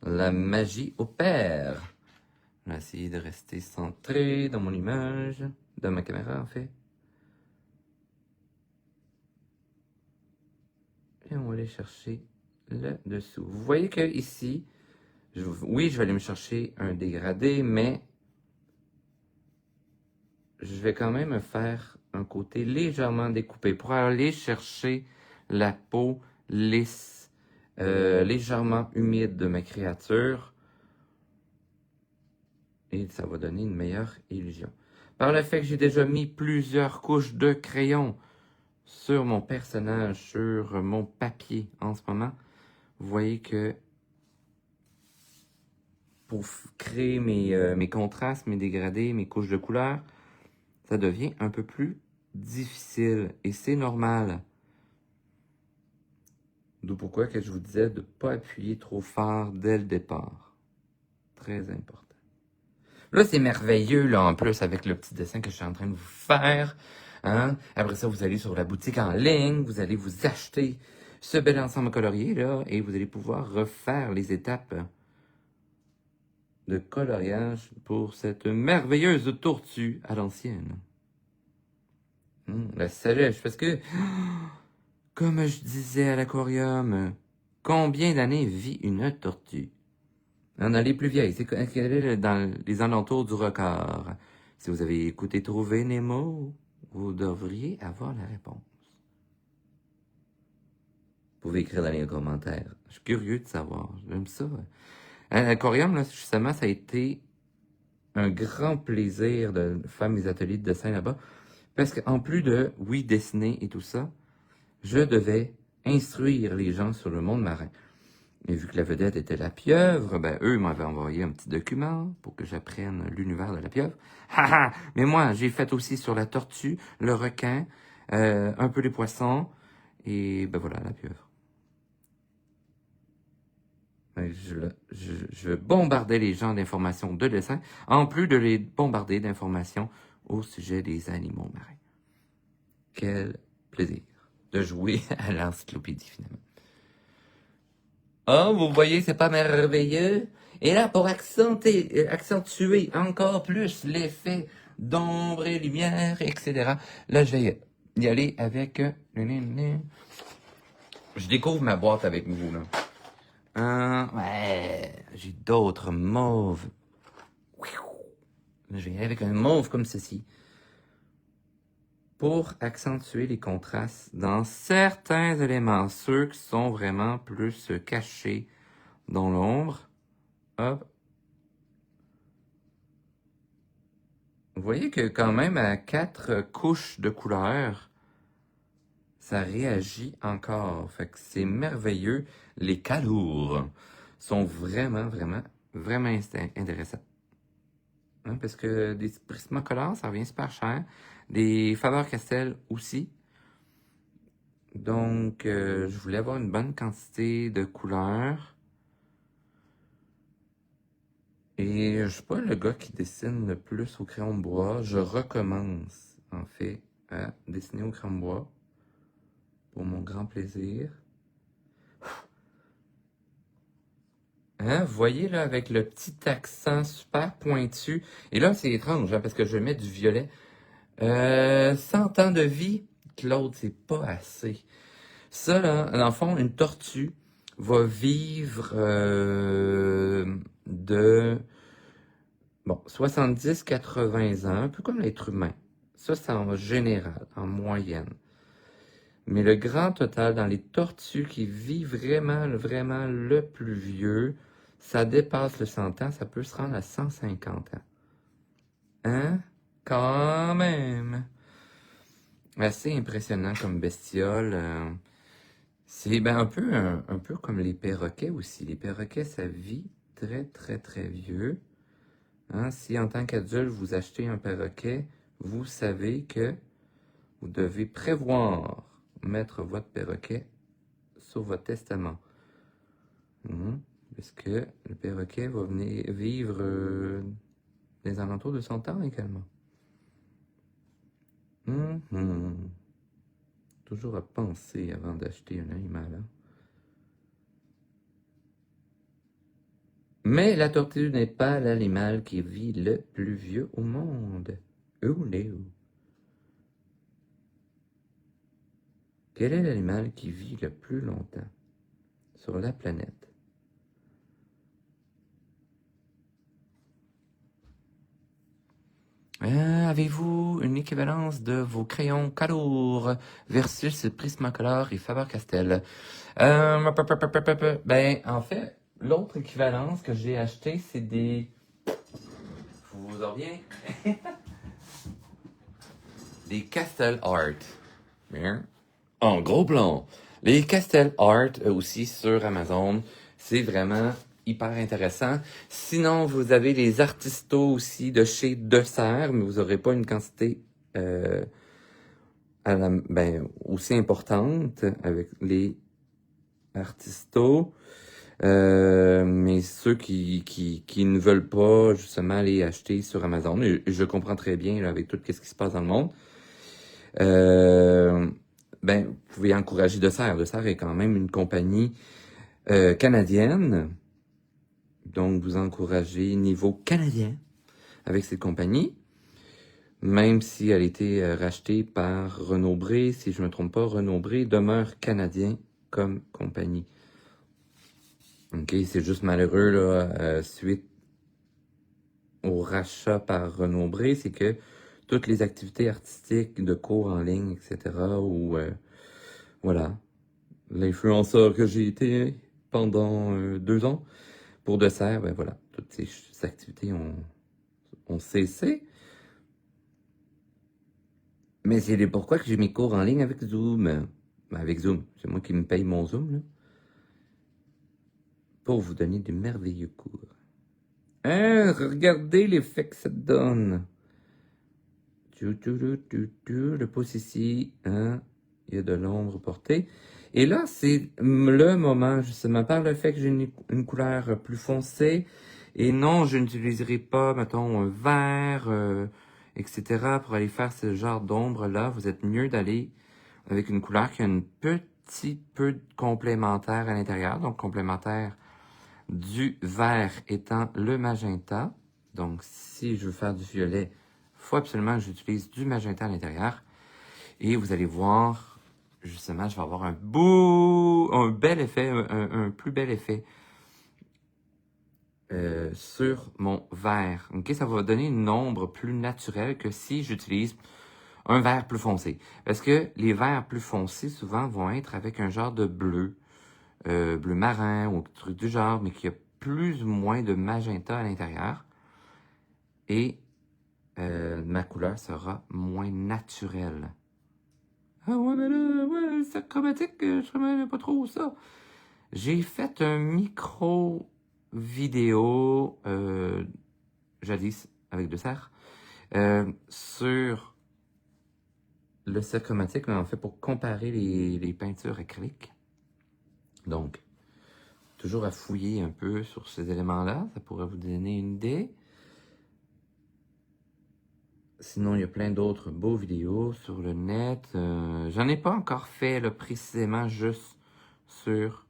La magie opère. Je vais essayer de rester centré dans mon image, dans ma caméra en fait. Et on va aller chercher le dessous. Vous voyez que ici, oui, je vais aller me chercher un dégradé, mais je vais quand même faire un côté légèrement découpé pour aller chercher la peau lisse, légèrement humide de ma créature. Et ça va donner une meilleure illusion. Par le fait que j'ai déjà mis plusieurs couches de crayon sur mon personnage, sur mon papier en ce moment, vous voyez que pour créer mes contrastes, mes dégradés, mes couches de couleurs, ça devient un peu plus difficile et c'est normal. D'où pourquoi que je vous disais de ne pas appuyer trop fort dès le départ. Très important. Là, c'est merveilleux, là, en plus, avec le petit dessin que je suis en train de vous faire. Après ça, vous allez sur la boutique en ligne, vous allez vous acheter ce bel ensemble colorié, là, et vous allez pouvoir refaire les étapes de coloriage pour cette merveilleuse tortue à l'ancienne. La sagesse, parce que, comme je disais à l'aquarium, combien d'années vit une tortue? Dans les plus vieilles, c'est dans les alentours du record. Si vous avez écouté Trouver Nemo, vous devriez avoir la réponse. Vous pouvez écrire dans les commentaires. Je suis curieux de savoir. J'aime ça. À l'aquarium, là, justement, ça a été un grand plaisir de faire mes ateliers de dessin là-bas. Parce qu'en plus de, oui, dessiner et tout ça, je devais instruire les gens sur le monde marin. Et vu que la vedette était la pieuvre, ben eux m'avaient envoyé un petit document pour que j'apprenne l'univers de la pieuvre. Haha! Mais moi, j'ai fait aussi sur la tortue, le requin, un peu les poissons, et ben voilà, la pieuvre. Je bombardais les gens d'informations de dessin, en plus de les bombarder d'informations au sujet des animaux marins. Quel plaisir de jouer à l'encyclopédie, finalement. Oh, vous voyez, c'est pas merveilleux? Et là, pour accentuer encore plus l'effet d'ombre et lumière, etc., là, je vais y aller avec... Je découvre ma boîte avec vous, là. Ouais, j'ai d'autres mauves. Je vais y aller avec un mauve comme ceci. Pour accentuer les contrastes dans certains éléments, ceux qui sont vraiment plus cachés dans l'ombre. Hop. Vous voyez que quand même à 4 couches de couleurs, ça réagit encore. Fait que c'est merveilleux. Les calours sont vraiment, vraiment, vraiment intéressants. Hein, parce que des Prismacolor, ça revient super cher. Des Faber-Castell aussi. Donc, je voulais avoir une bonne quantité de couleurs. Et je suis pas le gars qui dessine le plus au crayon de bois. Je recommence, en fait, à dessiner au crayon de bois. Pour mon grand plaisir. Hein, vous voyez là, avec le petit accent super pointu. Et là, c'est étrange, hein, parce que je mets du violet. 100 ans de vie, Claude, c'est pas assez. Ça, là, dans le fond, une tortue va vivre de 70-80 ans, un peu comme l'être humain. Ça, c'est en général, en moyenne. Mais le grand total dans les tortues qui vivent vraiment, vraiment le plus vieux, ça dépasse le 100 ans, ça peut se rendre à 150 ans. Hein? Quand même! Assez impressionnant comme bestiole. C'est ben, un peu comme les perroquets aussi. Les perroquets, ça vit très, très, très vieux. Hein? Si en tant qu'adulte, vous achetez un perroquet, vous savez que vous devez prévoir mettre votre perroquet sur votre testament. Parce que le perroquet va venir vivre des alentours de 100 ans également. Toujours à penser avant d'acheter un animal. Hein? Mais la tortue n'est pas l'animal qui vit le plus vieux au monde. Quel est l'animal qui vit le plus longtemps sur la planète? Avez-vous une équivalence de vos crayons Calour versus Prismacolor et Faber-Castell? Ben, en fait, l'autre équivalence que j'ai acheté, c'est des... Vous en reviens? Des Castel Art. Bien. En gros plan. Les Castel Art aussi sur Amazon, c'est vraiment hyper intéressant. Sinon, vous avez les Artistos aussi de chez Dessert, mais vous n'aurez pas une quantité aussi importante avec les Artistos. Mais ceux qui ne veulent pas justement les acheter sur Amazon, et je comprends très bien là, avec tout ce qui se passe dans le monde, vous pouvez encourager Dessert. Dessert est quand même une compagnie canadienne. Donc, vous encouragez niveau canadien avec cette compagnie. Même si elle a été rachetée par Renaud-Bré, si je ne me trompe pas, Renaud-Bré demeure canadien comme compagnie. OK, c'est juste malheureux, là, suite au rachat par Renaud-Bré, c'est que toutes les activités artistiques de cours en ligne, etc., ou voilà, l'influenceur que j'ai été pendant 2 ans pour Dessert, ben voilà, toutes ces activités ont cessé. Mais c'est pourquoi que j'ai mes cours en ligne avec Zoom. Ben, avec Zoom. C'est moi qui me paye mon Zoom, là. Pour vous donner de merveilleux cours. Hein, regardez l'effet que ça donne. Je pousse ici, hein. Il y a de l'ombre portée. Et là, c'est le moment, justement, par le fait que j'ai une couleur plus foncée. Et non, je n'utiliserai pas, mettons, un vert, etc. pour aller faire ce genre d'ombre-là. Vous êtes mieux d'aller avec une couleur qui a un petit peu de complémentaire à l'intérieur. Donc, complémentaire du vert étant le magenta. Donc, si je veux faire du violet, il faut absolument que j'utilise du magenta à l'intérieur. Et vous allez voir, justement, je vais avoir un bel effet, un plus bel effet sur mon vert. Ok, ça va donner une ombre plus naturelle que si j'utilise un vert plus foncé. Parce que les verts plus foncés, souvent, vont être avec un genre de bleu, bleu marin ou truc du genre, mais qui a plus ou moins de magenta à l'intérieur. Et ma couleur sera moins naturelle. Ah ouais, mais là, ouais, c'est chromatique, je ne pas trop ça. J'ai fait un micro vidéo jadis avec de serre sur le cercle chromatique, mais en fait pour comparer les peintures acryliques. Donc, toujours à fouiller un peu sur ces éléments-là, ça pourrait vous donner une idée. Sinon, il y a plein d'autres beaux vidéos sur le net. J'en ai pas encore fait là, précisément juste sur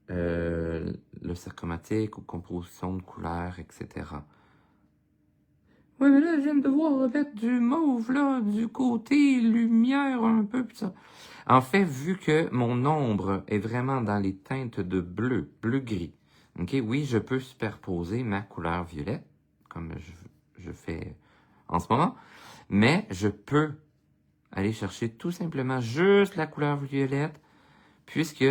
le cercle chromatique ou composition de couleurs, etc. Ouais, mais là, je viens de devoir mettre du mauve, là, du côté lumière un peu, pis ça. En fait, vu que mon ombre est vraiment dans les teintes de bleu, bleu-gris, ok, oui, je peux superposer ma couleur violette, comme je fais en ce moment, mais je peux aller chercher tout simplement juste la couleur violette, puisque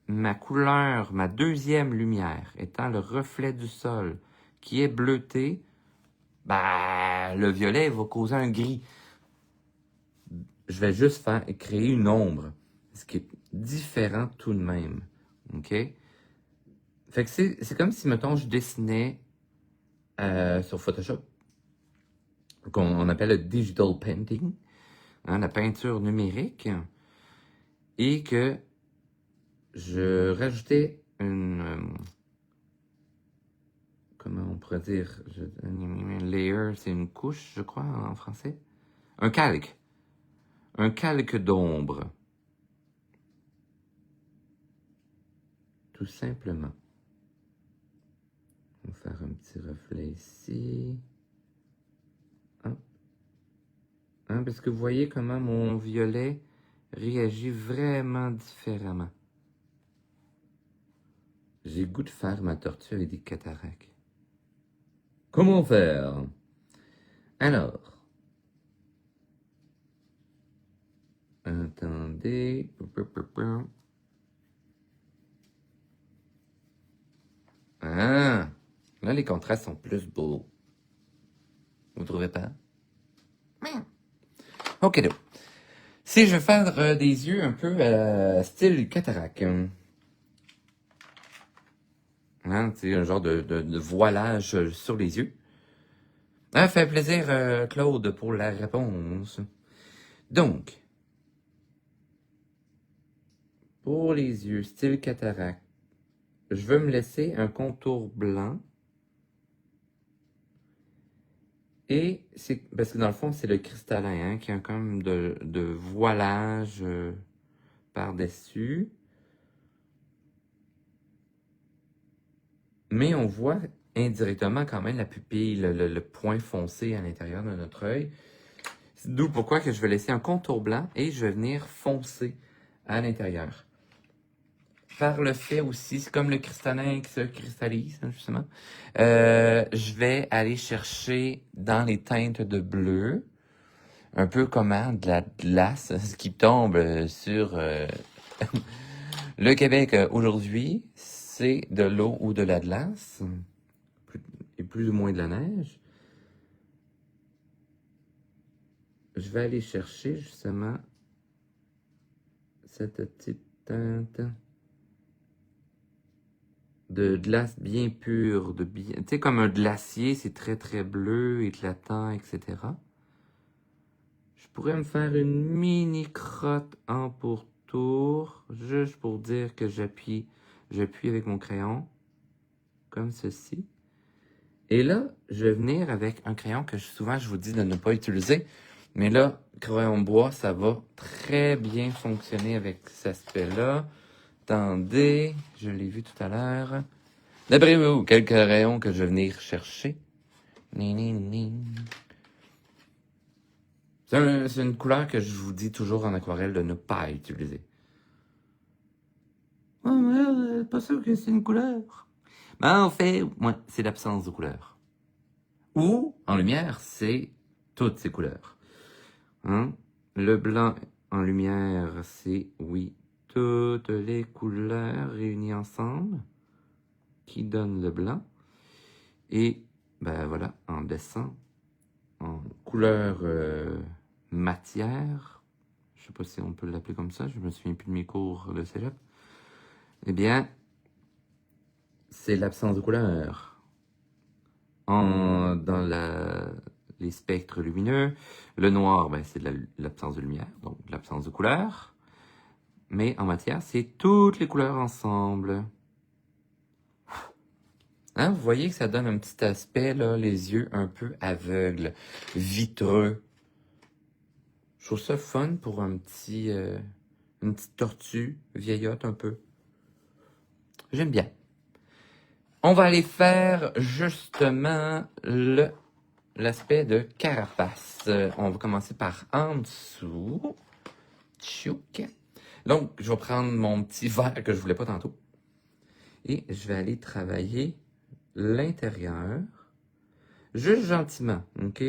ma couleur, ma deuxième lumière, étant le reflet du sol, qui est bleuté, bah, le violet va causer un gris. Je vais juste créer une ombre, ce qui est différent tout de même. OK? Fait que c'est comme si, mettons, je dessinais sur Photoshop, qu'on appelle le digital painting, hein, la peinture numérique, et que je rajoutais comment on pourrait dire, un layer, c'est une couche, je crois, en français. Un calque. Un calque d'ombre. Tout simplement. On va faire un petit reflet ici. Hop. Hein, parce que vous voyez comment mon violet réagit vraiment différemment. J'ai le goût de faire ma tortue avec des cataractes. Comment faire? Alors. Attendez. Ah! Là, les contrastes sont plus beaux. Vous trouvez pas? Ok, donc. Si je veux faire des yeux un peu style cataracte, hein, c'est un genre de voilage sur les yeux. Ça fait plaisir, Claude, pour la réponse. Donc, pour les yeux, style cataracte, je veux me laisser un contour blanc. Et c'est parce que dans le fond, c'est le cristallin hein, qui a comme de voilage par-dessus. Mais on voit indirectement quand même la pupille, le point foncé à l'intérieur de notre œil. D'où pourquoi que je vais laisser un contour blanc et je vais venir foncer à l'intérieur. Par le fait aussi, c'est comme le cristallin qui se cristallise, hein, justement. Je vais aller chercher dans les teintes de bleu, un peu comme de la glace, ce qui tombe sur le Québec aujourd'hui, c'est de l'eau ou de la glace, et plus ou moins de la neige. Je vais aller chercher justement cette petite teinte de glace bien pure, tu sais, comme un glacier, c'est très très bleu, éclatant, etc. Je pourrais me faire une mini crotte en pourtour, juste pour dire que j'appuie avec mon crayon, comme ceci. Et là, je vais venir avec un crayon que souvent je vous dis de ne pas utiliser. Mais là, crayon bois, ça va très bien fonctionner avec cet aspect-là. Attendez, je l'ai vu tout à l'heure. D'après vous, quel crayon que je vais venir chercher? C'est une couleur que je vous dis toujours en aquarelle de ne pas utiliser. Oh, mais pas sûr que c'est une couleur. Ben, en fait, ouais, c'est l'absence de couleur. Ou, en lumière, c'est toutes ces couleurs. Hein? Le blanc en lumière, c'est, oui, toutes les couleurs réunies ensemble qui donnent le blanc. Et, ben voilà, en dessin, en couleur matière, je sais pas si on peut l'appeler comme ça, je me souviens plus de mes cours de cégep, eh bien, c'est l'absence de couleur. Dans les spectres lumineux, le noir, ben, c'est l'absence de lumière, donc l'absence de couleur. Mais en matière, c'est toutes les couleurs ensemble. Hein, vous voyez que ça donne un petit aspect, là, les yeux un peu aveugles, vitreux. Je trouve ça fun pour une petite tortue vieillotte un peu. J'aime bien. On va aller faire justement l'aspect de carapace. On va commencer par en dessous. Tchouk. Donc, je vais prendre mon petit verre que je voulais pas tantôt. Et je vais aller travailler l'intérieur. Juste gentiment, ok?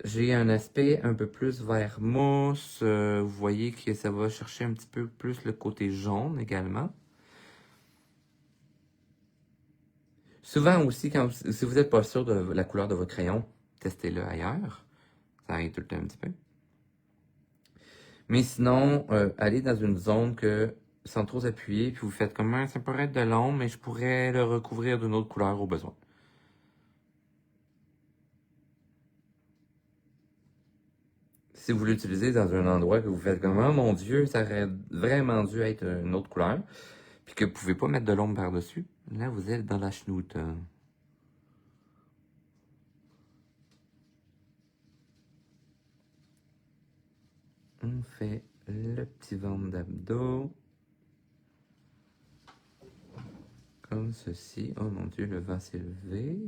J'ai un aspect un peu plus vert mousse. Vous voyez que ça va chercher un petit peu plus le côté jaune également. Souvent aussi, si vous n'êtes pas sûr de la couleur de votre crayon, testez-le ailleurs. Ça arrive tout le temps un petit peu. Mais sinon, allez dans une zone que, sans trop appuyer, puis vous faites comme ça pourrait être de l'ombre, mais je pourrais le recouvrir d'une autre couleur au besoin. Si vous l'utilisez dans un endroit que vous faites comme, oh mon Dieu, ça aurait vraiment dû être une autre couleur, puis que vous pouvez pas mettre de l'ombre par-dessus, là, vous êtes dans la chenoute. On fait le petit ventre d'abdos. Comme ceci. Oh mon Dieu, le vent s'est levé.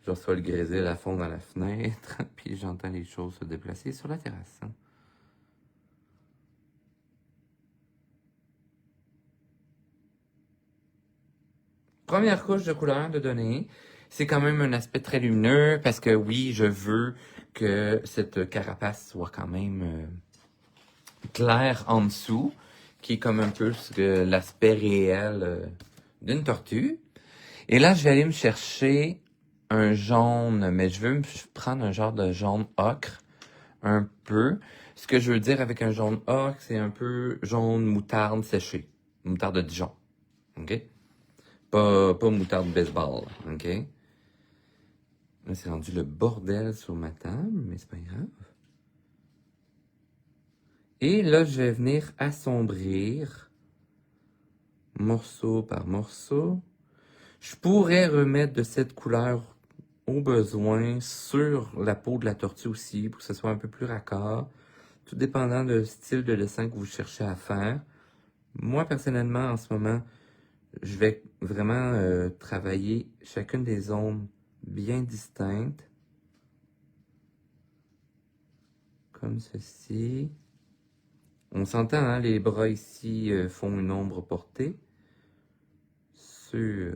Je reçois le grésil à fond dans la fenêtre, puis j'entends les choses se déplacer sur la terrasse. Première couche de couleur de données. C'est quand même un aspect très lumineux parce que oui, je veux que cette carapace soit quand même claire en dessous, qui est comme un peu l'aspect réel d'une tortue. Et là, je vais aller me chercher un jaune, mais je veux me prendre un genre de jaune ocre, un peu. Ce que je veux dire avec un jaune ocre, c'est un peu jaune moutarde séchée, moutarde de Dijon, ok? Pas moutarde baseball, ok? Là, c'est rendu le bordel sur ma table, mais c'est pas grave. Et là, je vais venir assombrir, morceau par morceau. Je pourrais remettre de cette couleur au besoin sur la peau de la tortue aussi, pour que ce soit un peu plus raccord, tout dépendant du style de dessin que vous cherchez à faire. Moi, personnellement, en ce moment, je vais vraiment travailler chacune des zones bien distinctes, comme ceci. On s'entend, hein, les bras ici font une ombre portée sur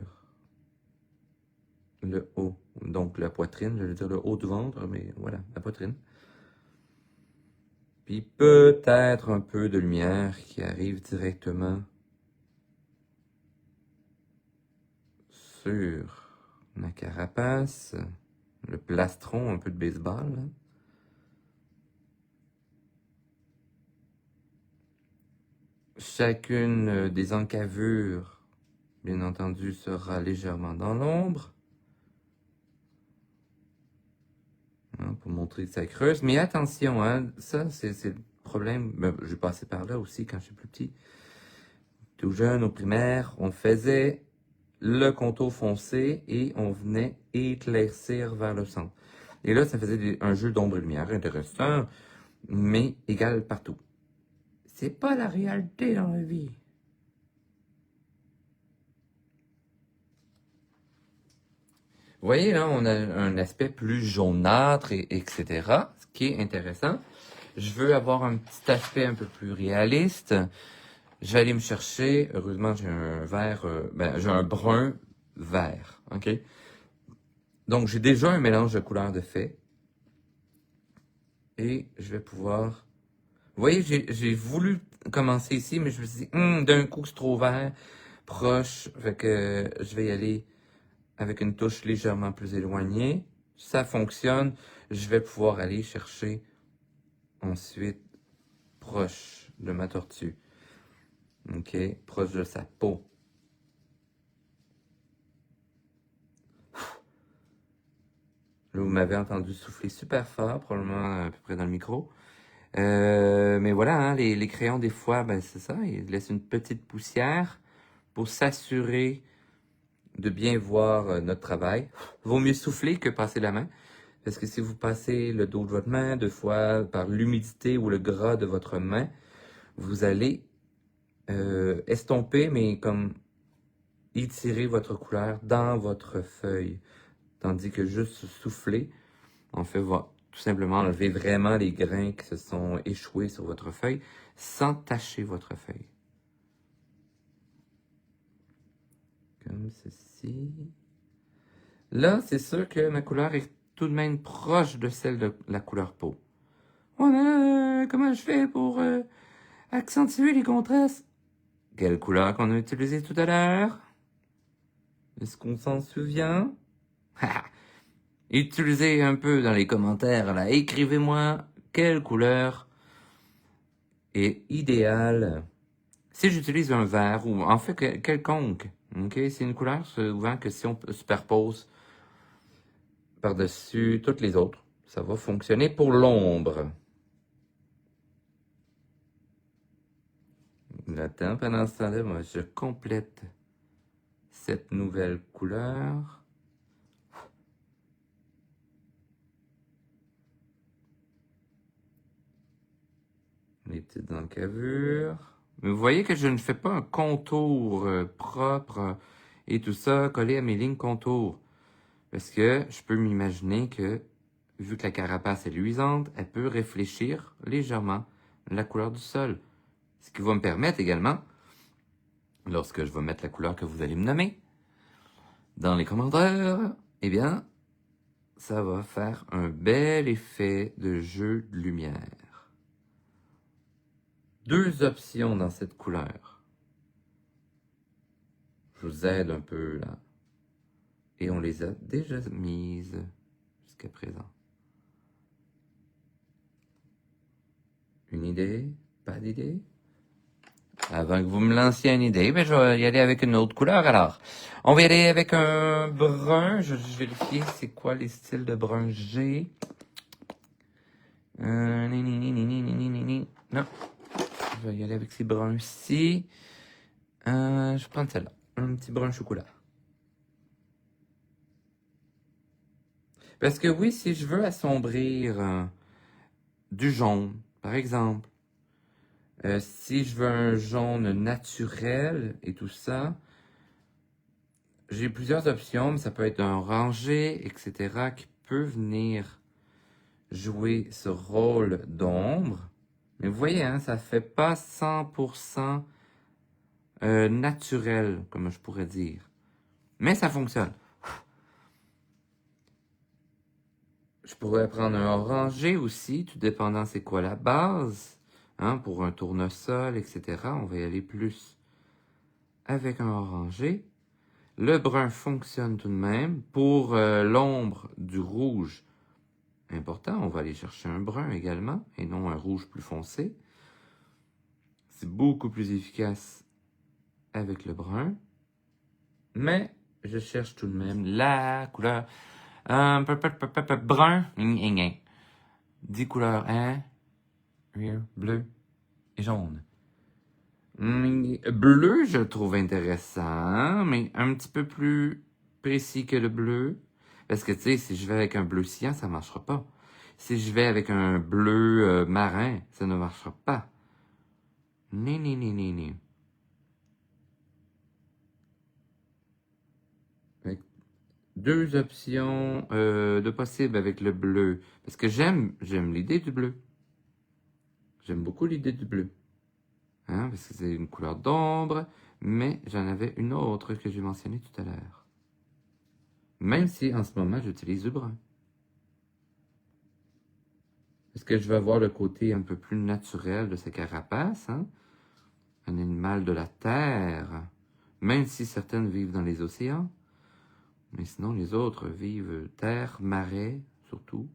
le haut, donc la poitrine, je veux dire le haut du ventre, mais voilà, la poitrine. Puis peut-être un peu de lumière qui arrive directement sur la carapace, le plastron un peu de baseball. Là. Chacune des encavures, bien entendu, sera légèrement dans l'ombre. Hein, pour montrer que ça creuse. Mais attention, hein, ça, c'est le problème. Ben, j'ai passé par là aussi quand j'étais plus petit. Tout jeune, au primaire, on faisait le contour foncé et on venait éclaircir vers le centre. Et là, ça faisait un jeu d'ombre et lumière intéressant, mais égal partout. C'est pas la réalité dans la vie. Vous voyez, là, on a un aspect plus jaunâtre, etc., ce qui est intéressant. Je veux avoir un petit aspect un peu plus réaliste. Je vais aller me chercher, heureusement, j'ai un vert, j'ai un brun vert, ok? Donc, j'ai déjà un mélange de couleurs de fait. Et je vais pouvoir... Vous voyez, j'ai voulu commencer ici, mais je me suis dit, d'un coup, c'est trop vert, proche, fait que je vais y aller avec une touche légèrement plus éloignée. Ça fonctionne. Je vais pouvoir aller chercher ensuite proche de ma tortue. OK? Proche de sa peau. Là, vous m'avez entendu souffler super fort, probablement à peu près dans le micro. Mais voilà, hein, les crayons, des fois, ben, c'est ça, ils laissent une petite poussière pour s'assurer de bien voir notre travail. Vaut mieux souffler que passer la main. Parce que si vous passez le dos de votre main, deux fois par l'humidité ou le gras de votre main, vous allez estomper, mais comme étirer votre couleur dans votre feuille. Tandis que juste souffler, en fait, va tout simplement enlever vraiment les grains qui se sont échoués sur votre feuille sans tacher votre feuille. Comme ceci. Là, c'est sûr que ma couleur est tout de même proche de celle de la couleur peau. Oh là, comment je fais pour accentuer les contrastes? Quelle couleur qu'on a utilisée tout à l'heure? Est-ce qu'on s'en souvient? Utilisez un peu dans les commentaires, là. Écrivez-moi quelle couleur est idéale. Si j'utilise un vert, ou en fait quelconque, ok? C'est une couleur souvent que si on superpose par-dessus toutes les autres, ça va fonctionner pour l'ombre. Attends, pendant ce temps-là, moi, je complète cette nouvelle couleur. Les petites encavures. Mais vous voyez que je ne fais pas un contour propre et tout ça collé à mes lignes contours. Parce que je peux m'imaginer que, vu que la carapace est luisante, elle peut réfléchir légèrement la couleur du sol. Ce qui va me permettre également, lorsque je vais mettre la couleur que vous allez me nommer, dans les commentaires, eh bien, ça va faire un bel effet de jeu de lumière. Deux options dans cette couleur. Je vous aide un peu là. Et on les a déjà mises jusqu'à présent. Une idée? Pas d'idée? Avant que vous me lanciez une idée, ben je vais y aller avec une autre couleur alors. On va y aller avec un brun. Je vais vérifier c'est quoi les styles de brun j'ai. Non. Je vais y aller avec ces bruns-ci. Je vais prendre celle-là. Un petit brun chocolat. Parce que oui, si je veux assombrir du jaune, par exemple, si je veux un jaune naturel et tout ça, j'ai plusieurs options, mais ça peut être un orangé, etc., qui peut venir jouer ce rôle d'ombre. Mais vous voyez, hein, ça fait pas 100% naturel, comme je pourrais dire. Mais ça fonctionne. Je pourrais prendre un orangé aussi, tout dépendant c'est quoi la base. Hein, pour un tournesol, etc. On va y aller plus avec un orangé. Le brun fonctionne tout de même. Pour l'ombre du rouge, important, on va aller chercher un brun également, et non un rouge plus foncé. C'est beaucoup plus efficace avec le brun. Mais je cherche tout de même la couleur brun. 10 couleurs, hein? Bleu et jaune. Bleu, je le trouve intéressant, mais un petit peu plus précis que le bleu. Parce que, tu sais, si je vais avec un bleu cyan, ça marchera pas. Si je vais avec un bleu marin, ça ne marchera pas. Ni. Fait que deux options de possibles avec le bleu. Parce que j'aime l'idée du bleu. J'aime beaucoup l'idée du bleu. Hein, parce que c'est une couleur d'ombre, mais j'en avais une autre que j'ai mentionnée tout à l'heure. Même si en ce moment j'utilise du brun. Parce que je vais avoir le côté un peu plus naturel de ces carapaces, hein? Un animal de la terre, même si certaines vivent dans les océans. Mais sinon, les autres vivent terre, marais, surtout.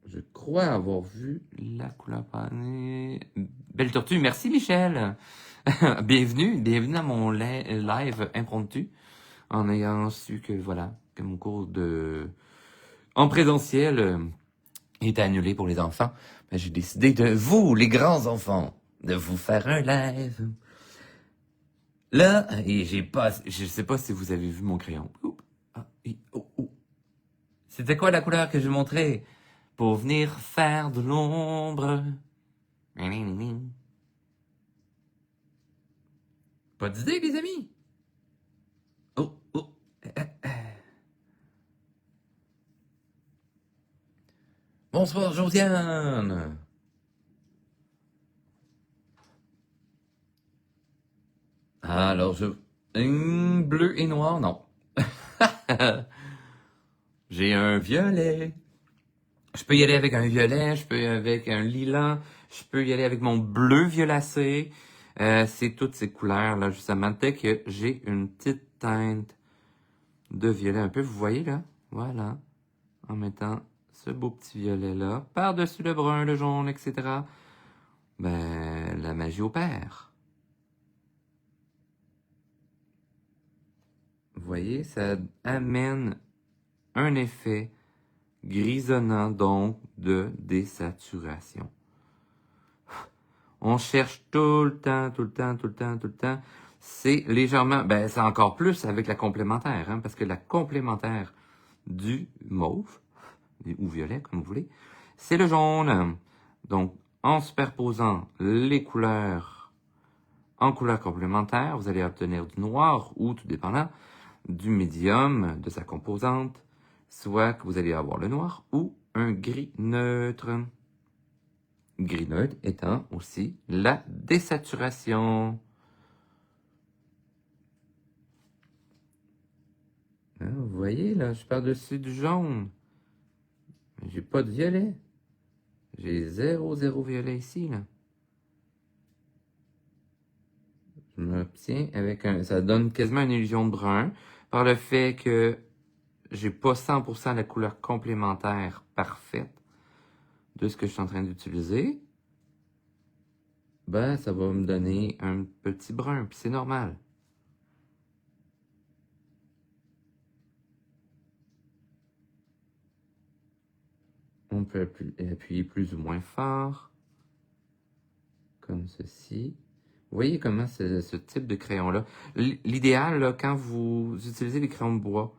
Je crois avoir vu la couleur panée. Belle tortue, merci Michel. bienvenue dans mon live impromptu, en ayant su que voilà, que mon cours en présentiel est annulé pour les enfants. Ben, j'ai décidé de vous, les grands enfants, de vous faire un live. Là, et je sais pas si vous avez vu mon crayon. C'était quoi la couleur que je montrais pour venir faire de l'ombre? Pas d'idée, les amis? Oh. Bonsoir, Josiane. Alors, bleu et noir, non. J'ai un violet. Je peux y aller avec un violet, je peux y aller avec un lilas, je peux y aller avec mon bleu violacé. C'est toutes ces couleurs-là, justement. Dès que j'ai une petite teinte de violet un peu, vous voyez là? Voilà. En mettant ce beau petit violet-là, par-dessus le brun, le jaune, etc. Ben, la magie opère. Vous voyez, ça amène un effet grisonnant, donc de désaturation. On cherche tout le temps. C'est légèrement, ben c'est encore plus avec la complémentaire, hein, parce que la complémentaire du mauve, ou violet, comme vous voulez, c'est le jaune. Donc, en superposant les couleurs en couleurs complémentaires, vous allez obtenir du noir ou, tout dépendant, du médium de sa composante, soit que vous allez avoir le noir ou un gris neutre. Gris neutre étant aussi la désaturation. Hein, vous voyez, là, je par-dessus du jaune. Mais j'ai pas de violet. J'ai zéro violet ici, là. Je m'obtiens avec ça donne quasiment une illusion de brun par le fait que j'ai pas 100% la couleur complémentaire parfaite de ce que je suis en train d'utiliser. Ben, ça va me donner un petit brun, puis c'est normal. On peut appuyer plus ou moins fort, comme ceci. Vous voyez comment c'est ce type de crayon-là. L'idéal, là, quand vous utilisez les crayons de bois,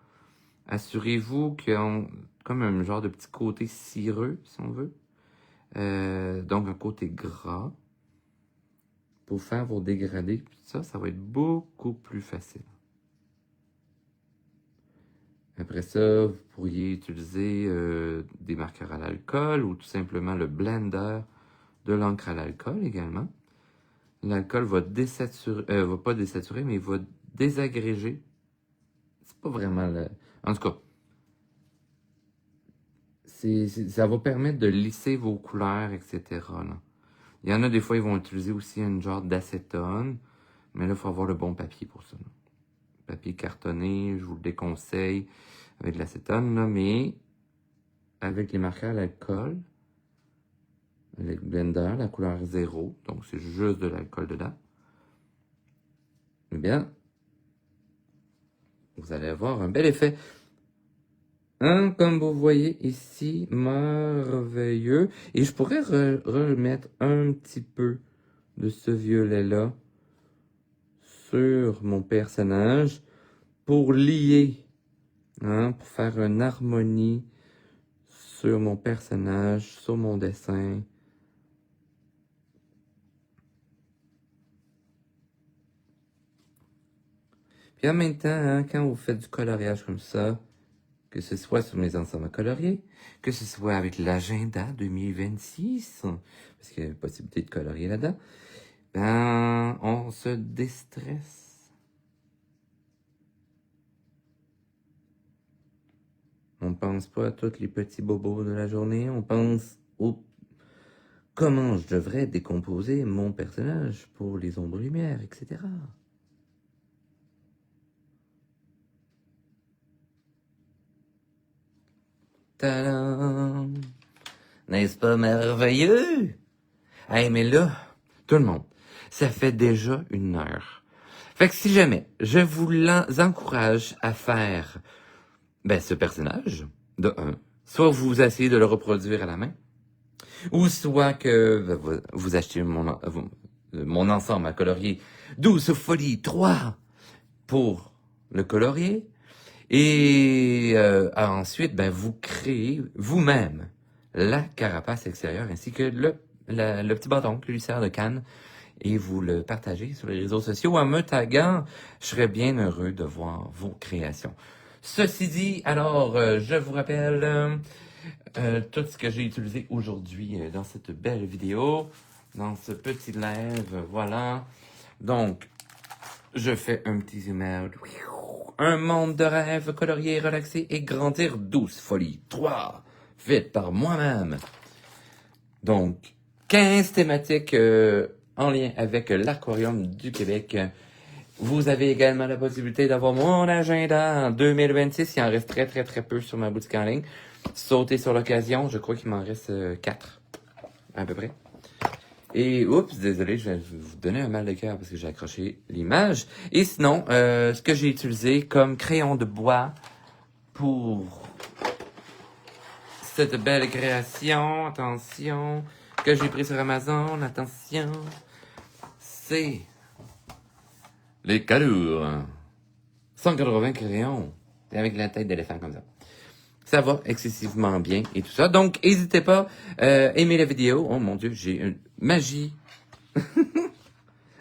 assurez-vous qu'ils ont comme un genre de petit côté cireux, si on veut. Donc, un côté gras. Pour faire vos dégradés, ça va être beaucoup plus facile. Après ça, vous pourriez utiliser des marqueurs à l'alcool ou tout simplement le blender de l'encre à l'alcool également. L'alcool va va pas désaturer, mais il va désagréger. C'est pas vraiment le... En tout cas, ça va permettre de lisser vos couleurs, etc. là. Il y en a des fois, ils vont utiliser aussi un genre d'acétone, mais là, il faut avoir le bon papier pour ça. Là. Papier cartonné, je vous le déconseille avec de l'acétone, mais avec les marqueurs à l'alcool, avec Blender, la couleur 0, donc c'est juste de l'alcool dedans. Eh bien, vous allez avoir un bel effet. Comme vous voyez ici, merveilleux. Et je pourrais remettre un petit peu de ce violet-là sur mon personnage pour lier, pour faire une harmonie sur mon personnage, sur mon dessin. Puis en même temps, quand vous faites du coloriage comme ça, que ce soit sur mes ensembles coloriés, que ce soit avec l'agenda 2026, parce qu'il y a la possibilité de colorier là-dedans, ben, on se déstresse. On pense pas à tous les petits bobos de la journée, on pense au comment je devrais décomposer mon personnage pour les ombres-lumières, etc. Tadam! N'est-ce pas merveilleux? Hey, mais là, tout le monde, ça fait déjà 1 heure. Fait que si jamais je vous encourage à faire ce personnage, de 1, soit vous essayez de le reproduire à la main, ou soit que vous achetez mon ensemble à colorier 12 folies 3 pour le colorier, et ensuite, vous créez vous-même la carapace extérieure ainsi que le petit bâton qui lui sert de canne et vous le partagez sur les réseaux sociaux en me taguant. Je serais bien heureux de voir vos créations. Ceci dit, alors, je vous rappelle tout ce que j'ai utilisé aujourd'hui dans cette belle vidéo, dans ce petit live, voilà. Donc, je fais un petit zoom out. Un monde de rêve colorié, relaxé et grandir 12 folies 3, faites par moi-même. Donc, 15 thématiques en lien avec l'Aquarium du Québec. Vous avez également la possibilité d'avoir mon agenda en 2026. Il en reste très, très, très peu sur ma boutique en ligne. Sautez sur l'occasion. Je crois qu'il m'en reste 4, à peu près. Et, oups, désolé, je vais vous donner un mal de cœur parce que j'ai accroché l'image. Et sinon, ce que j'ai utilisé comme crayon de bois pour cette belle création, attention, que j'ai pris sur Amazon, attention, c'est les Calours. 180 crayons. Et avec la tête d'éléphant comme ça. Ça va excessivement bien et tout ça. Donc, n'hésitez pas, aimez la vidéo. Oh mon Dieu, j'ai une magie.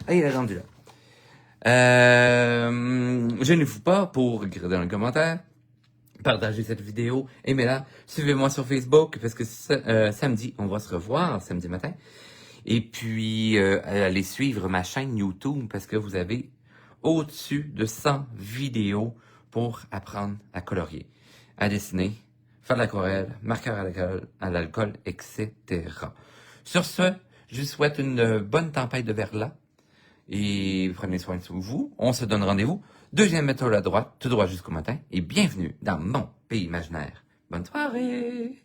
Ah, il est rendu là. Gênez-vous pas pour écrire dans le commentaire. Partagez cette vidéo, aimez-la. Suivez-moi sur Facebook parce que samedi, on va se revoir, samedi matin. Et puis, allez suivre ma chaîne YouTube parce que vous avez au-dessus de 100 vidéos pour apprendre à colorier, à dessiner, faire de l'aquarelle, marqueur à l'alcool, etc. Sur ce, je vous souhaite une bonne tempête de verglas et prenez soin de vous. On se donne rendez-vous. Deuxième méthode à droite, tout droit jusqu'au matin et bienvenue dans mon pays imaginaire. Bonne soirée!